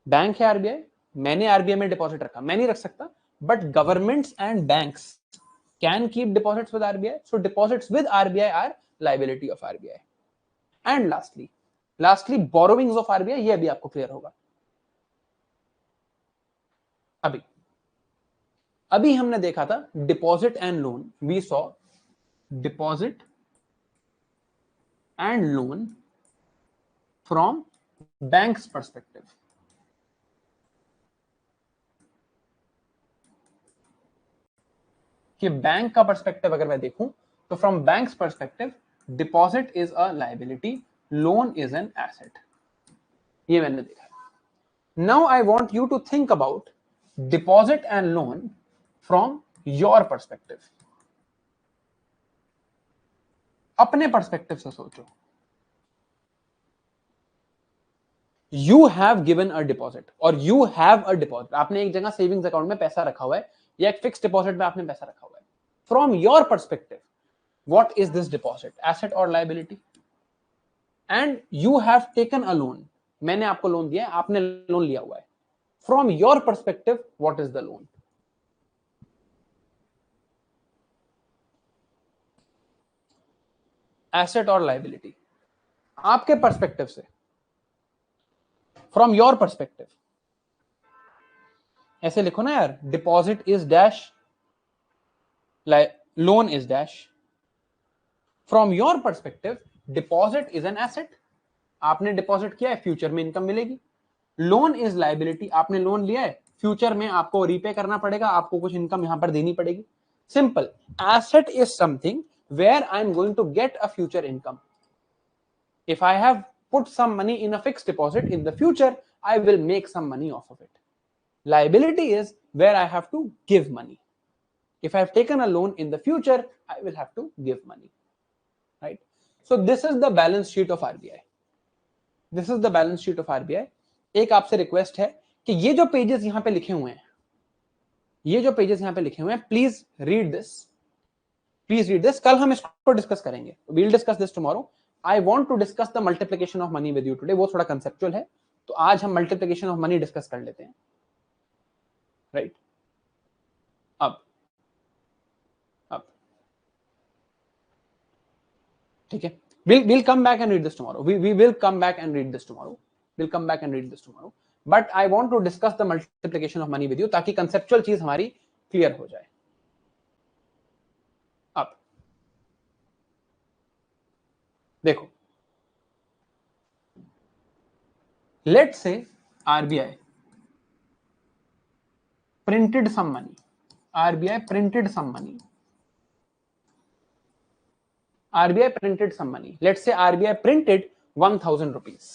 Bank है आरबीआई, मैंने आरबीआई में डिपॉजिट रखा, मैं नहीं रख सकता, but governments and banks can keep deposits with RBI. So deposits with RBI are liability of RBI. And lastly borrowings of RBI, ये अभी आपको क्लियर होगा. अभी हमने देखा था deposit and loan. We saw deposit and loan from bank's perspective. कि बैंक का पर्सपेक्टिव अगर मैं देखूं तो from bank's perspective deposit is a liability, loan is an asset. ये मैंने देखा. Now I want you to think about deposit and loan from your perspective. अपने पर्सपेक्टिव से सोचो. You have given a deposit और यू हैव अ डिपॉजिट. आपने एक जगह सेविंग्स अकाउंट में पैसा रखा हुआ है या एक फिक्स डिपॉजिट में आपने पैसा रखा हुआ है. From your perspective, what is this deposit, asset और liability? And you have taken a loan, मैंने आपको लोन दिया है, आपने लोन लिया हुआ है. From your perspective, what is the loan? Asset और लायबिलिटी आपके पर्सपेक्टिव से, फ्रॉम योर पर्सपेक्टिव. ऐसे लिखो ना यार, deposit is dash, loan is dash. From your perspective deposit is an asset, आपने डिपॉजिट किया है, फ्यूचर में इनकम मिलेगी. लोन इज लायबिलिटी, आपने लोन लिया है, फ्यूचर में आपको रीपे करना पड़ेगा, आपको कुछ इनकम यहां पर देनी पड़ेगी. Simple. Asset is something where I am going to get a future income. If I have put some money in a fixed deposit, in the future I will make some money off of it. Liability is where I have to give money. If I have taken a loan, in the future I will have to give money, right? So this is the balance sheet of RBI. This is the balance sheet of RBI. एक आपसे रिक्वेस्ट है कि ये जो पेजेस यहां पे लिखे हुए हैं, ये जो पेजेस यहां पे लिखे हुए हैं, please read this, please read this. कल हम इसको डिस्कस करेंगे, we'll discuss this tomorrow. I want to discuss the multiplication of money with you today. वो थोड़ा conceptual है, तो आज हम multiplication of money discuss कर लेते हैं, right? अब ठीक है, we'll come back and read this tomorrow. We will come back and read this tomorrow. We'll come back and read this tomorrow. But I want to discuss the multiplication of money with you, ताकि कंसेप्चुअल चीज हमारी क्लियर हो जाए। अब देखो, let's say RBI printed some money. RBI printed some money. RBI printed some money. Let's say RBI printed 1,000 rupees.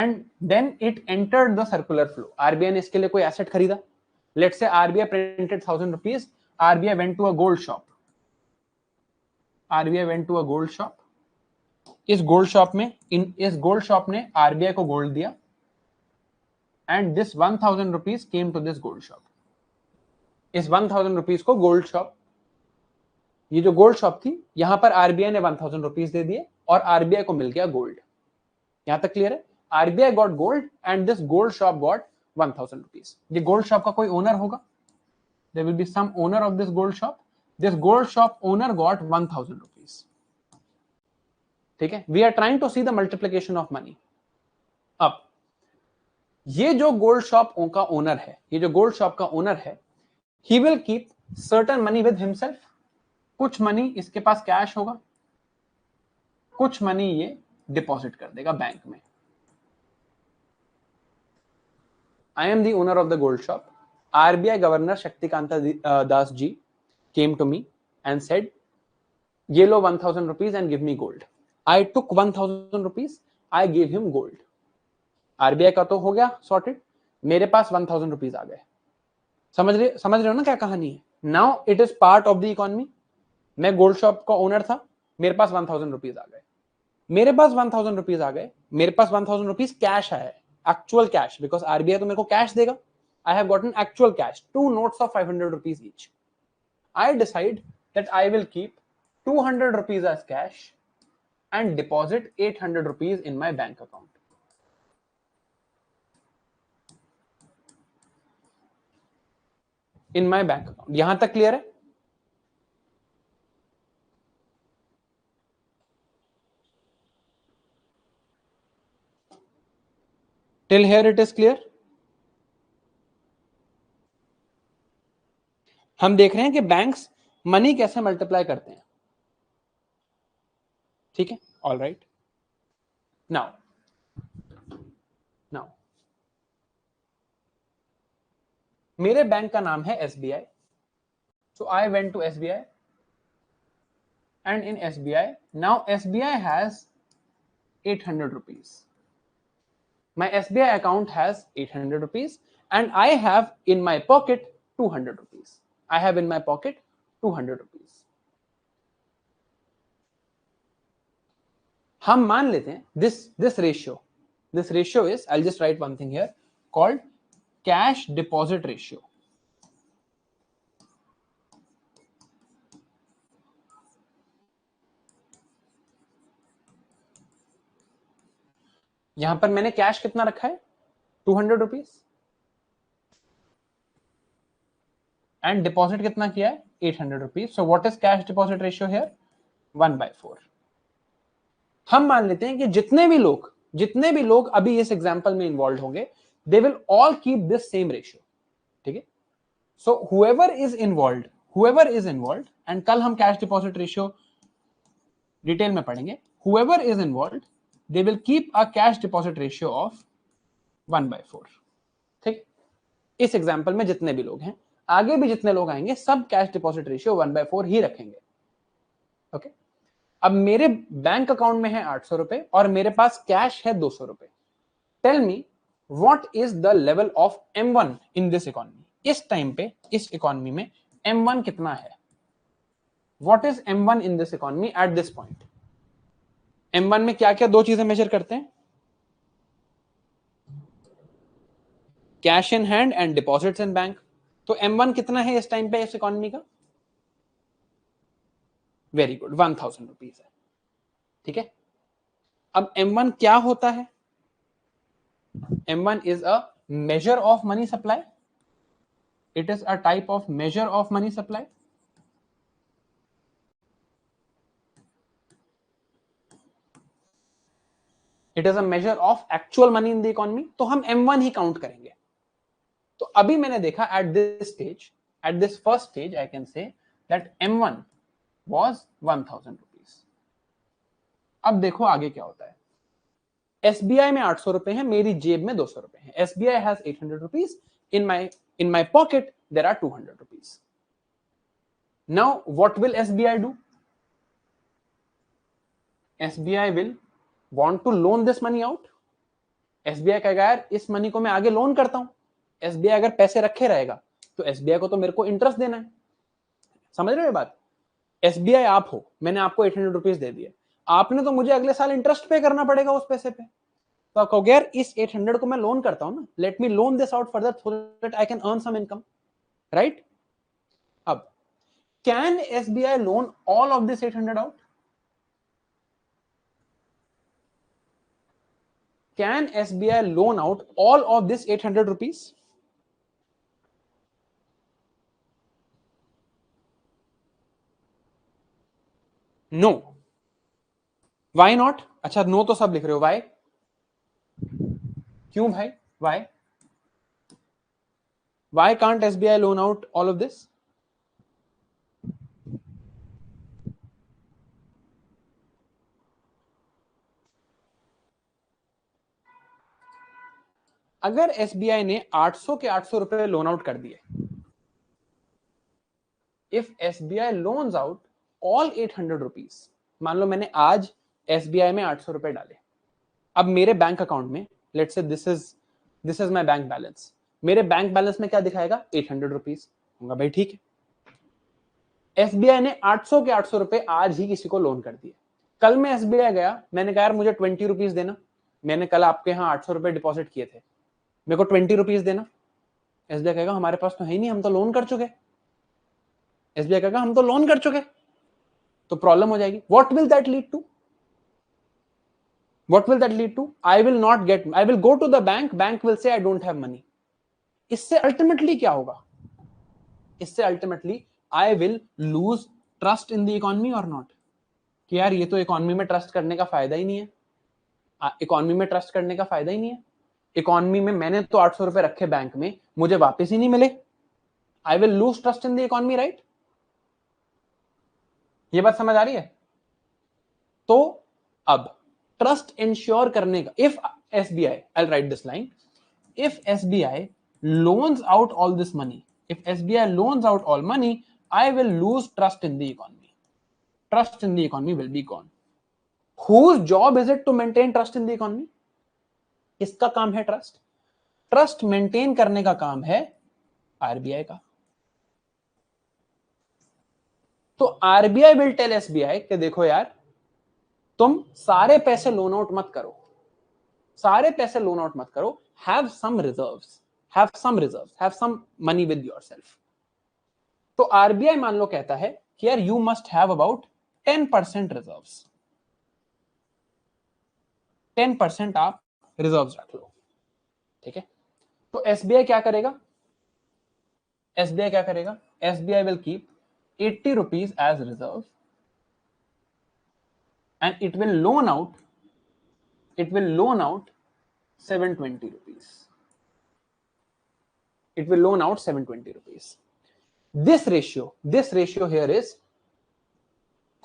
And then it entered the circular flow. RBI ने इसके लिए कोई asset खरीदा. Let's say RBI printed 1,000 rupees. RBI went to a gold shop. RBI went to a gold shop. इस गोल्ड शॉप में इस गोल्ड शॉप ने आरबीआई को गोल्ड दिया, and this 1,000 rupees came to this gold shop. इस 1,000 रुपीज को गोल्ड शॉप, ये जो गोल्ड शॉप थी, यहां पर आरबीआई ने 1,000 रुपीज दे दिए और आरबीआई को मिल गया गोल्ड. यहां तक क्लियर है? RBI got gold and this gold shop got 1,000 rupees. ये गोल्ड शॉप का कोई ओनर होगा, there will be some owner of this gold shop. This gold shop owner got 1,000 rupees. ठीक है, we are trying to see the multiplication of money. अब ये जो गोल्ड शॉप का ओनर है, ये जो गोल्ड शॉप का ओनर है, he will keep certain money with himself. कुछ मनी इसके पास कैश होगा, कुछ मनी ये डिपॉजिट कर देगा बैंक में. I am the owner of the gold shop. RBI governor Shaktikanta Das ji came to me and said, ये लो 1,000 rupees and give me gold. I took 1,000 rupees, I gave him gold. RBI का तो हो गया सॉर्टेड, मेरे पास 1,000 रुपीज आ गए. समझ रहे हो ना क्या कहानी है? Now it is part of the economy. मैं गोल्ड शॉप का ओनर था, मेरे पास 1,000 रुपीज आ गए. मेरे पास 1,000 रुपीज आ गए, मेरे पास 1,000 रुपीज कैश आया, एक्चुअल कैश, बिकॉज आरबीआई तो मेरे को कैश देगा. I have gotten actual cash, 2 notes of 500 rupees each. I decide that I will keep 200 rupees as cash and deposit 800 rupees in my bank account. In my bank account. यहां तक क्लियर है? Till here it is clear? हम देख रहे हैं कि बैंक्स मनी कैसे मल्टीप्लाई करते हैं. ठीक है, ऑल राइट. नाउ मेरे बैंक का नाम है SBI. So I went to SBI and in SBI, now SBI has 800 rupees. My SBI account has 800 rupees and I have in my pocket 200 rupees. I have in my pocket 200 rupees. हम मान लेते हैं this ratio is, I'll just write one thing here called cash deposit ratio. यहां पर मैंने कैश कितना रखा है? 200 रुपीज. एंड डिपॉजिट कितना किया है? 800 rupees. So what is cash deposit ratio here? 1/4. हम मान लेते हैं कि जितने भी लोग अभी इस एग्जांपल में इन्वॉल्व होंगे, they will all keep this same ratio. ठीक है, so whoever is involved, and कल हम कैश डिपॉजिट रेशियो डिटेल में पढ़ेंगे. Whoever is involved, they will keep a cash deposit ratio of 1/4. ठीक, इस एग्जांपल में जितने भी लोग हैं, आगे भी जितने लोग आएंगे, सब कैश डिपॉजिट रेशियो 1/4 ही रखेंगे. ओके, अब मेरे बैंक अकाउंट में है 800 रुपए और मेरे पास कैश है 200 रुपए. Tell me what is the level of M1 in this economy. इस टाइम पे इस इकोनॉमी में M1 कितना है? What is M1 in this economy at this point? M1 में क्या क्या दो चीजें मेजर करते हैं? Cash in hand and deposits in bank. तो M1 कितना है इस टाइम पे इस इकोनॉमी का? वेरी गुड, 1,000 रुपीज है. ठीक है, अब M1 क्या होता है? M1 is a measure of money supply. It is a type of measure of money supply. It is a measure of actual money in the economy, तो हम M1 ही काउंट करेंगे। तो अभी मैंने देखा at this stage, at this first stage I can say that M1 was 1000 rupees. अब देखो आगे क्या होता है। SBI में 800 रुपए हैं, मेरी जेब में 200 रुपए हैं। SBI has 800 rupees, in my pocket there are 200 rupees. Now what will SBI do? SBI will want to loan this money out. SBI कहेगा यार इस मनी को मैं आगे लोन करता हूं। SBI अगर पैसे रखे रहेगा तो SBI को तो मेरे को इंटरेस्ट देना है। समझ रहे हो बात? SBI आप हो, मैंने आपको 800 रुपीज दे दिए, आपने तो मुझे अगले साल इंटरेस्ट पे करना पड़ेगा उस पैसे पे। तो आप कहोगे यार इस 800 को मैं लोन करता हूं ना, let me loan this out further so that I can earn some income, right? अब can SBI loan all of this 800 out? Can SBI loan out all of this 800 rupees? No. Why not? अच्छा नो तो सब लिख रहे हो, why? क्यों भाई? Why? Why can't SBI loan out all of this? अगर SBI ने 800 के 800 रुपए लोन आउट कर दिए, if SBI loans out all 800 rupees, मान लो मैंने आज SBI में 800 रुपए डाले, अब मेरे बैंक अकाउंट में let's say this is my bank balance, मेरे बैंक बैलेंस में क्या दिखाएगा? 800 रुपीज। होगा भाई ठीक है। SBI ने 800 के 800 रुपए आज ही किसी को लोन कर दिए, कल मैं SBI गया, मैंने कहा यार मुझे 20 रुपीज देना, मैंने कल आपके यहाँ 800 रुपए डिपॉजिट किए थे, मेरे को 20 रुपीज देना। SBI कहेगा हमारे पास तो है ही नहीं, हम तो लोन कर चुके। SBI कहेगा हम तो लोन कर चुके, तो प्रॉब्लम हो जाएगी। What will that lead to? What will that lead to? I will go to the bank will say I don't have money. इससे अल्टीमेटली क्या होगा? इससे ultimately I will lose trust in the economy or not? कि यार ये तो इकोनॉमी में ट्रस्ट करने का फायदा ही नहीं है, इकोनॉमी में ट्रस्ट करने का फायदा ही नहीं है। इकोनॉमी में मैंने तो 800 रुपए रखे बैंक में, मुझे वापस ही नहीं मिले, I will lose trust in the economy, right? ये बात समझ आ रही है? तो अब ट्रस्ट इंश्योर करने का, if SBI, I'll write this line, if SBI loans out all this money, if SBI loans out all money, I will lose trust in the economy. Trust in the economy will be gone. Whose job is it to maintain trust in the economy? किसका काम है ट्रस्ट? ट्रस्ट मेंटेन करने का काम है RBI का। तो RBI will tell SBI कि देखो यार तुम सारे पैसे लोन आउट मत करो, सारे पैसे लोन आउट मत करो, have some reserves, have some money with yourself. तो RBI मान लो कहता है कि यार you must have about 10% reserves, 10% आप रिजर्व्स रख लो, ठीक है? तो SBI क्या करेगा? SBI will keep 80 rupees as reserve and it will loan out 720 rupees. It will loan out 720 rupees. This ratio here is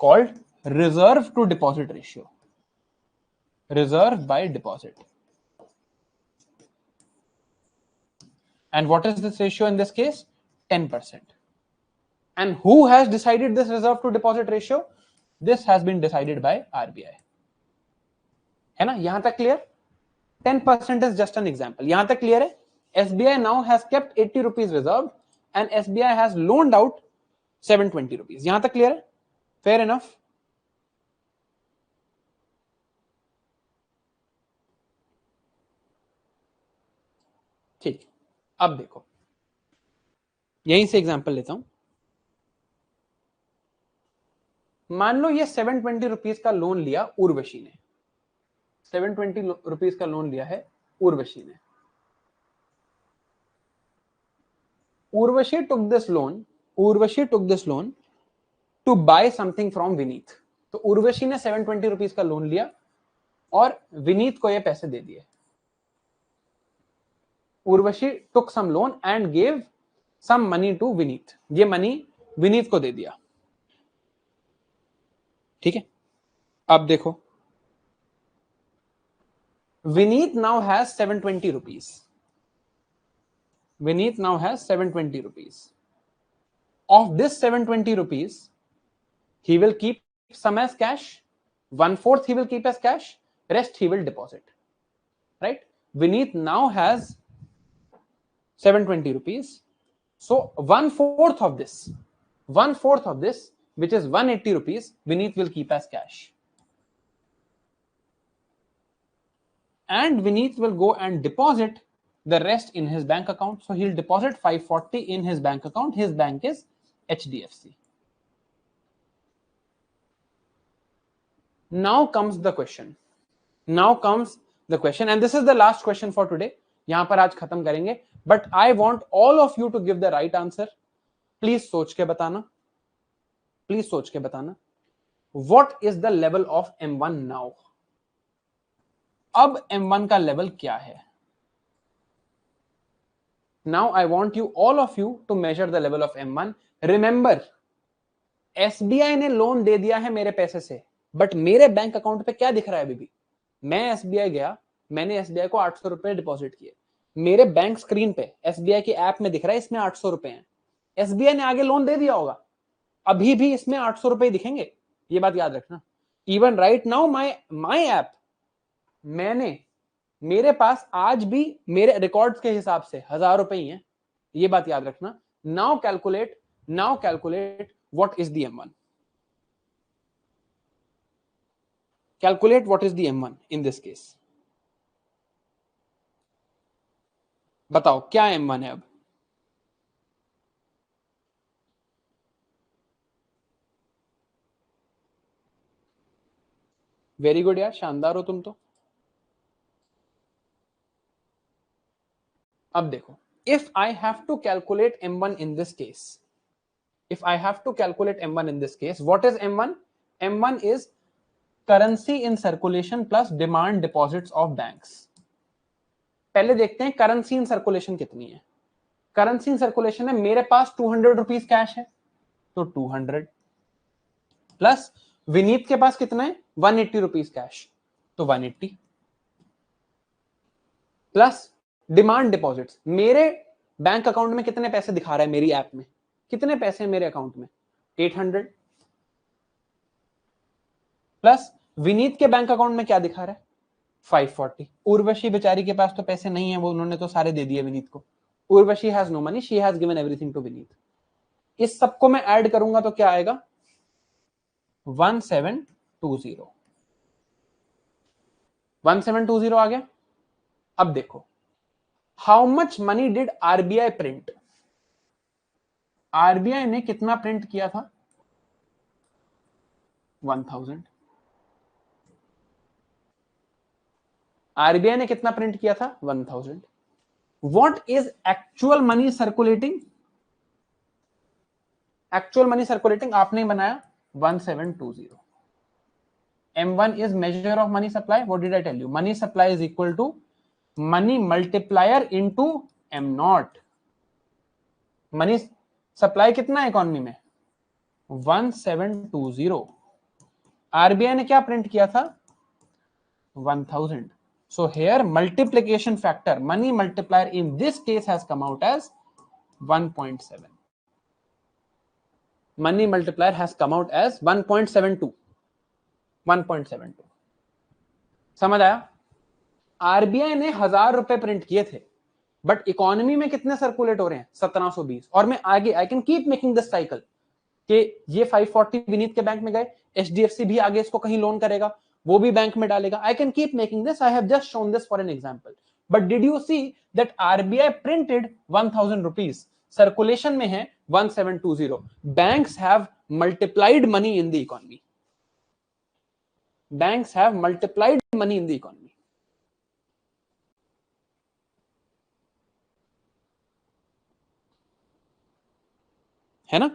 called reserve to deposit ratio. Reserve by deposit. And what is this ratio in this case? 10%. And who has decided this reserve to deposit ratio? This has been decided by RBI. है ना? यहां तक clear? 10% is just an example. यहां तक क्लियर है? SBI now has kept 80 rupees reserved and SBI has loaned out 720 rupees. यहां तक क्लियर है? Fair enough? ठीक, अब देखो यहीं से एग्जांपल लेता हूं। मान लो ये 720 रुपीज का लोन लिया उर्वशी ने, 720 रुपीज का लोन लिया है उर्वशी ने। Urvashi took this loan to buy something from Vineet. तो उर्वशी ने 720 रुपीज का लोन लिया और विनीत को ये पैसे दे दिए। Urvashi took some loan and gave some money to Vineet, ये मनी विनीत को दे दिया। ठीक है, अब देखो Vineet now has 720 rupees. Vineet now has 720 rupees. Of this 720 rupees he will keep some as cash, 1/4 he will keep as cash, rest he will deposit, right? Vineet now has 720 rupees, so 1/4 of this, 1/4 of this, which is 180 rupees, Vineet will keep as cash, and Vineet will go and deposit the rest in his bank account. So he'll deposit 540 in his bank account. His bank is HDFC. Now comes the question. Now comes the question, and this is the last question for today. यहां पर आज खत्म करेंगे, but I want all of you to give the right answer. Please सोच के बताना. Please सोच के बताना. What is the level of M1 now? अब M1 का लेवल क्या है? Now I want you, all of you, to measure the level of M1. Remember, SBI ने लोन दे दिया है मेरे पैसे से, बट मेरे बैंक अकाउंट पे क्या दिख रहा है अभी भी? मैं SBI गया, मैंने SBI को 800 रुपए डिपॉजिट किए, मेरे बैंक स्क्रीन पे SBI की ऐप में दिख रहा है इसमें 800 रुपए हैं। SBI ने आगे लोन दे दिया होगा, अभी भी इसमें 800 रुपए दिखेंगे, ये बात याद रखना। Even right now my app, मेरे पास आज भी मेरे रिकॉर्ड्स के हिसाब से 1000 रुपए ही हैं, ये बात याद रखना। Now calculate what is the M1. Calculate what is the M1 in this case. बताओ क्या M1 है अब? वेरी गुड यार, शानदार हो तुम तो। अब देखो, if I have to calculate M1 in this case, what is M1? M1 is currency in circulation plus demand deposits of banks. पहले देखते हैं करेंसी इन सर्कुलेशन कितनी है। करेंसी इन सर्कुलेशन है, मेरे पास 200 रुपीज कैश है, तो 200 प्लस विनीत के पास कितना है 180 रुपीज कैश, तो 180 प्लस डिमांड डिपॉजिट्स, मेरे बैंक अकाउंट में कितने पैसे दिखा रहा है, मेरी ऐप में कितने पैसे हैं मेरे अकाउंट में 800 प्लस विनीत के बैंक अकाउंट में क्या दिखा रहा है 540। उर्वशी बेचारी के पास तो पैसे नहीं है, वो उन्होंने तो सारे दे दिए विनीत को। Urvashi has no money, she has given everything to Vineet. इस सबको मैं ऐड करूंगा तो क्या आएगा 1720। 1720 आ गया। अब देखो how much money did RBI print. RBI ने कितना प्रिंट किया था 1000। आरबीआई ने कितना प्रिंट किया था 1000। What is actual money circulating? Actual money circulating आपने बनाया 1720। M1 is measure of money supply. What did I tell you? Money supply is equal to money multiplier into M0। Money supply कितना है इकोनॉमी में 1720। आरबीआई ने क्या प्रिंट किया था 1000। So here multiplication factor, money multiplier in this case has come out as 1.7. Money multiplier has come out as 1.72। 1.72 समझ आया? आरबीआई ने 1000 रुपए प्रिंट किए थे, बट इकोनॉमी में कितने सर्कुलेट हो रहे हैं 1720। और मैं आगे I can keep making this cycle कि ये 540 विनीत के बैंक में गए, एचडीएफसी भी आगे इसको कहीं लोन करेगा, वो भी बैंक में डालेगा। I can keep making this, I have just shown this for an example. But did you see that RBI printed 1000 rupees, circulation में है 1720। Banks have multiplied money in the economy. Banks have multiplied money in the economy. है ना?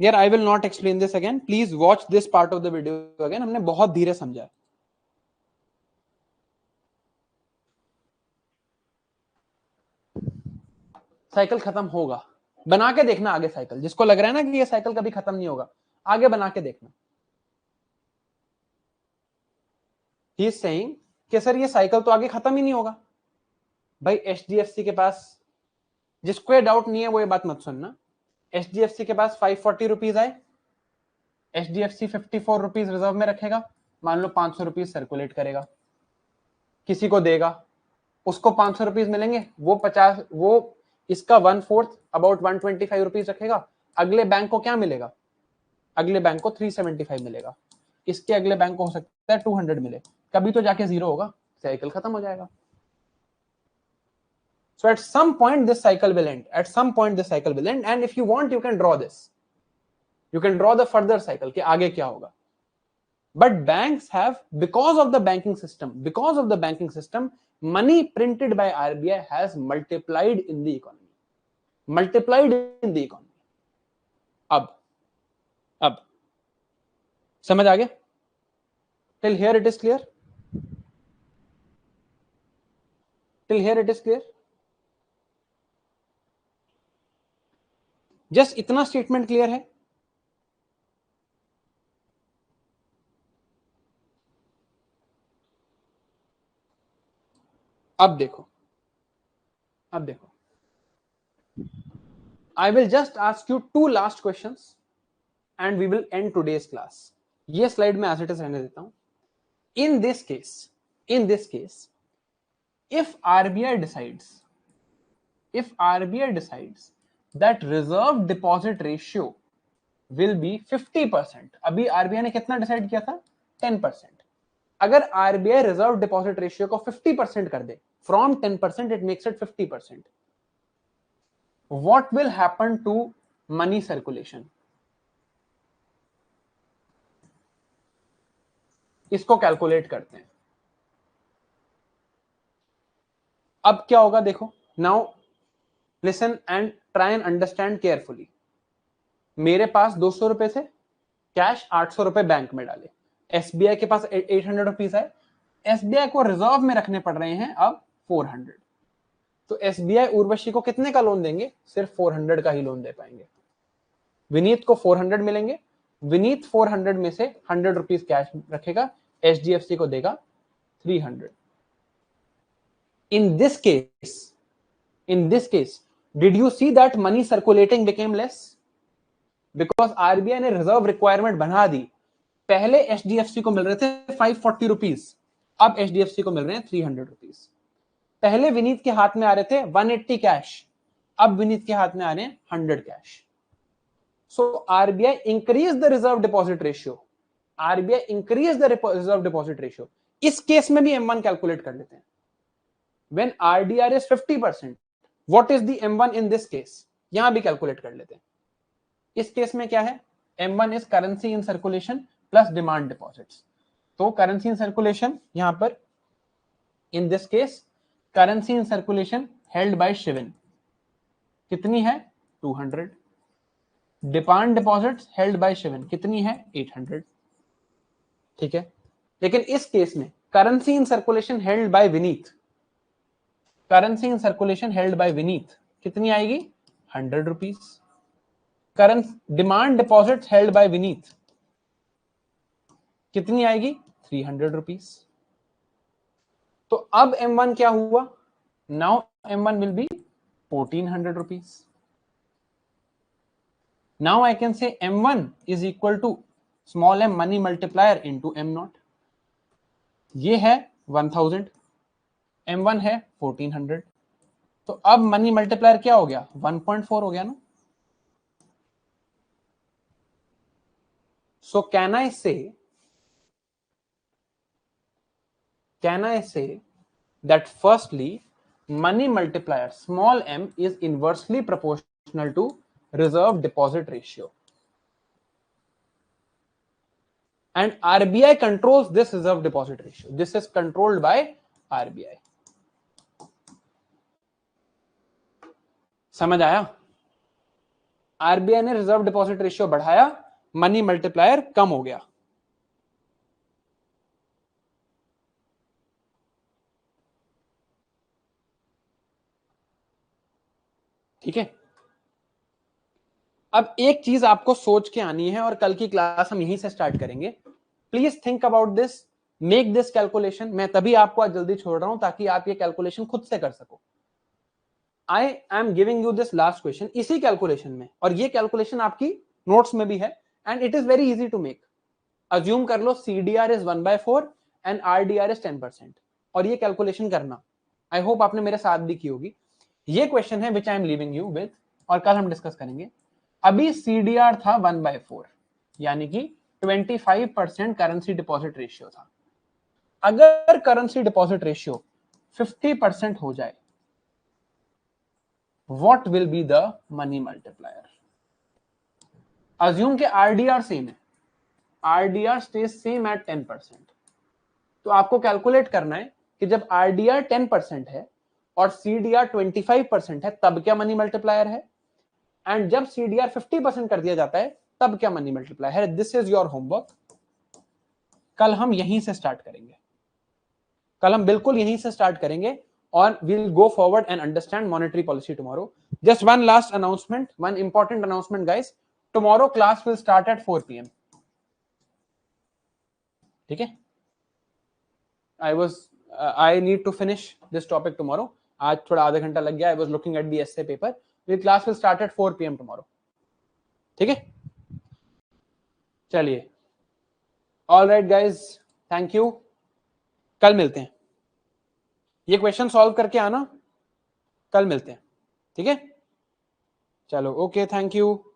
यार I will not explain this again, please watch this part of the video again, हमने बहुत धीरे समझा है। साइकिल खत्म होगा, बना के देखना आगे साइकिल, जिसको लग रहा है ना कि ये साइकिल कभी खत्म नहीं होगा, आगे बना के देखना। ही इज सेइंग कि सर ये साइकिल तो आगे खत्म ही नहीं होगा। भाई एचडीएफसी के पास, जिसको ये डाउट नहीं है वो ये बात मत सुनना, एचडीएफसी के पास 540 रुपीज आए, एचडीएफसी 54 रुपीज रिजर्व में रखेगा, मान लो 500 रुपीज सर्कुलेट करेगा, किसी को देगा, उसको 500 रुपीज मिलेंगे, वो 50, वो इसका 1/4 अबाउट 125 रुपीज रखेगा, अगले बैंक को क्या मिलेगा, अगले बैंक को 375 मिलेगा, इसके अगले बैंक को हो सकता है 200 मिले, कभी तो जाके जीरो होगा, साइकिल खत्म हो जाएगा। So at some point this cycle will end. At some point this cycle will end, and if you want, you can draw this. You can draw the further cycle कि आगे क्या होगा. But banks have, because of the banking system, money printed by RBI has multiplied in the economy. Multiplied in the economy. अब समझ आ गया? Till here it is clear? Till here it is clear? Just इतना स्टेटमेंट क्लियर है? अब देखो I will just ask you 2 last questions and we will end today's class. ये स्लाइड में एज इट इज रहने देता हूं। In this case if RBI decides that reserve deposit ratio will be 50%, अभी RBI ने कितना डिसाइड किया था? 10%। अगर RBI रिजर्व डिपॉजिट रेशियो को 50% कर दे, from 10% it makes it 50%, what will happen to money circulation? इसको कैलकुलेट करते हैं। अब क्या होगा देखो, now listen and try and understand carefully. मेरे पास 200 रुपए से कैश 800 रुपए बैंक में डाले, एसबीआई के पास 800 रुपीज है, एसबीआई को रिजर्व में रखने पड़ रहे हैं अब 400, तो एसबीआई उर्वशी को कितने का लोन देंगे? सिर्फ 400 का ही लोन दे पाएंगे। विनीत को 400 मिलेंगे, विनीत 400 में से 100 रुपीज कैश रखेगा, एचडीएफसी को देगा 300। In this case, did you see that money circulating became less? Because RBI ने रिजर्व रिक्वायरमेंट बढ़ा दी। पहले एचडीएफसी को मिल रहे थे 540 रुपीज, अब एचडीएफसी को मिल रहे हैं 300 रुपीज। पहले विनीत के हाथ में आ रहे थे 180 कैश, अब विनीत के हाथ में आ रहे हैं 100 cash. So RBI increase the reserve deposit ratio, इस केस में भी M1 कैलकुलेट कर लेते हैं। When RDR is 50%, what is the M1 in this case? यहां भी कैलकुलेट कर लेते हैं। इस केस में क्या है? M1 is currency in circulation plus demand deposits. तो currency in circulation यहां पर in this case currency in circulation held by Shivin कितनी है? 200. Demand deposits held by Shivin कितनी है? 800. ठीक है, लेकिन इस केस में currency in circulation held by Vineet, currency in circulation held by Vineet कितनी आएगी? 100 rupees. Current demand deposit held by Vineet कितनी आएगी? 300 रुपीज। तो अब M1 क्या हुआ? Now M1 will be 1400 rupees. Now I can say M1 is equal to small m money multiplier into M0। ये है 1000, M1 है 1400, तो अब मनी मल्टीप्लायर क्या हो गया? 1.4 हो गया ना। सो कैन आई से that firstly money multiplier small m is inversely proportional to reserve deposit ratio, and RBI controls this reserve deposit ratio. This is controlled by RBI. समझ आया? आरबीआई ने रिजर्व डिपॉजिट रेशियो बढ़ाया, मनी मल्टीप्लायर कम हो गया। ठीक है, अब एक चीज आपको सोच के आनी है और कल की क्लास हम यहीं से स्टार्ट करेंगे। Please think about this, make this calculation. मैं तभी आपको आज जल्दी छोड़ रहा हूं ताकि आप ये कैलकुलेशन खुद से कर सको। I am giving you this last question इसी कैलकुलेशन में, और ये कैलकुलेशन आपकी नोट्स में भी है and it is very easy to make. Assume कर लो CDR is 1/4 and RDR is 10%, और ये कैलकुलेशन करना। आई होप आपने मेरे साथ भी की होगी। ये क्वेश्चन है which I am leaving you with, और कल हम डिस्कस करेंगे। अभी CDR था 1/4, यानी कि 25% करेंसी डिपॉजिट रेशियो था। अगर करेंसी डिपॉजिट रेशियो 50% हो जाए, what will be the money multiplier? Assume कि RDR सेम है, RDR stays same at 10%। तो आपको कैलकुलेट करना है कि जब RDR 10% है और CDR 25% है तब क्या मनी मल्टीप्लायर है, एंड जब CDR 50% कर दिया जाता है तब क्या मनी मल्टीप्लायर है। This is your homework. कल हम यहीं से स्टार्ट करेंगे, कल हम बिल्कुल यहीं से स्टार्ट करेंगे और we'll go forward and understand monetary policy tomorrow. Just one last announcement, one important announcement guys. Tomorrow class will start at 4 PM. ठीक है, I need to finish this topic tomorrow. आज थोड़ा आधा घंटा लग गया। I was looking at the essay paper. The class will start at 4 PM tomorrow. ठीक है, चलिए, all right guys, thank you. कल मिलते हैं। ये क्वेश्चन सॉल्व करके आना, कल मिलते हैं। ठीक है, चलो, ओके, थैंक यू।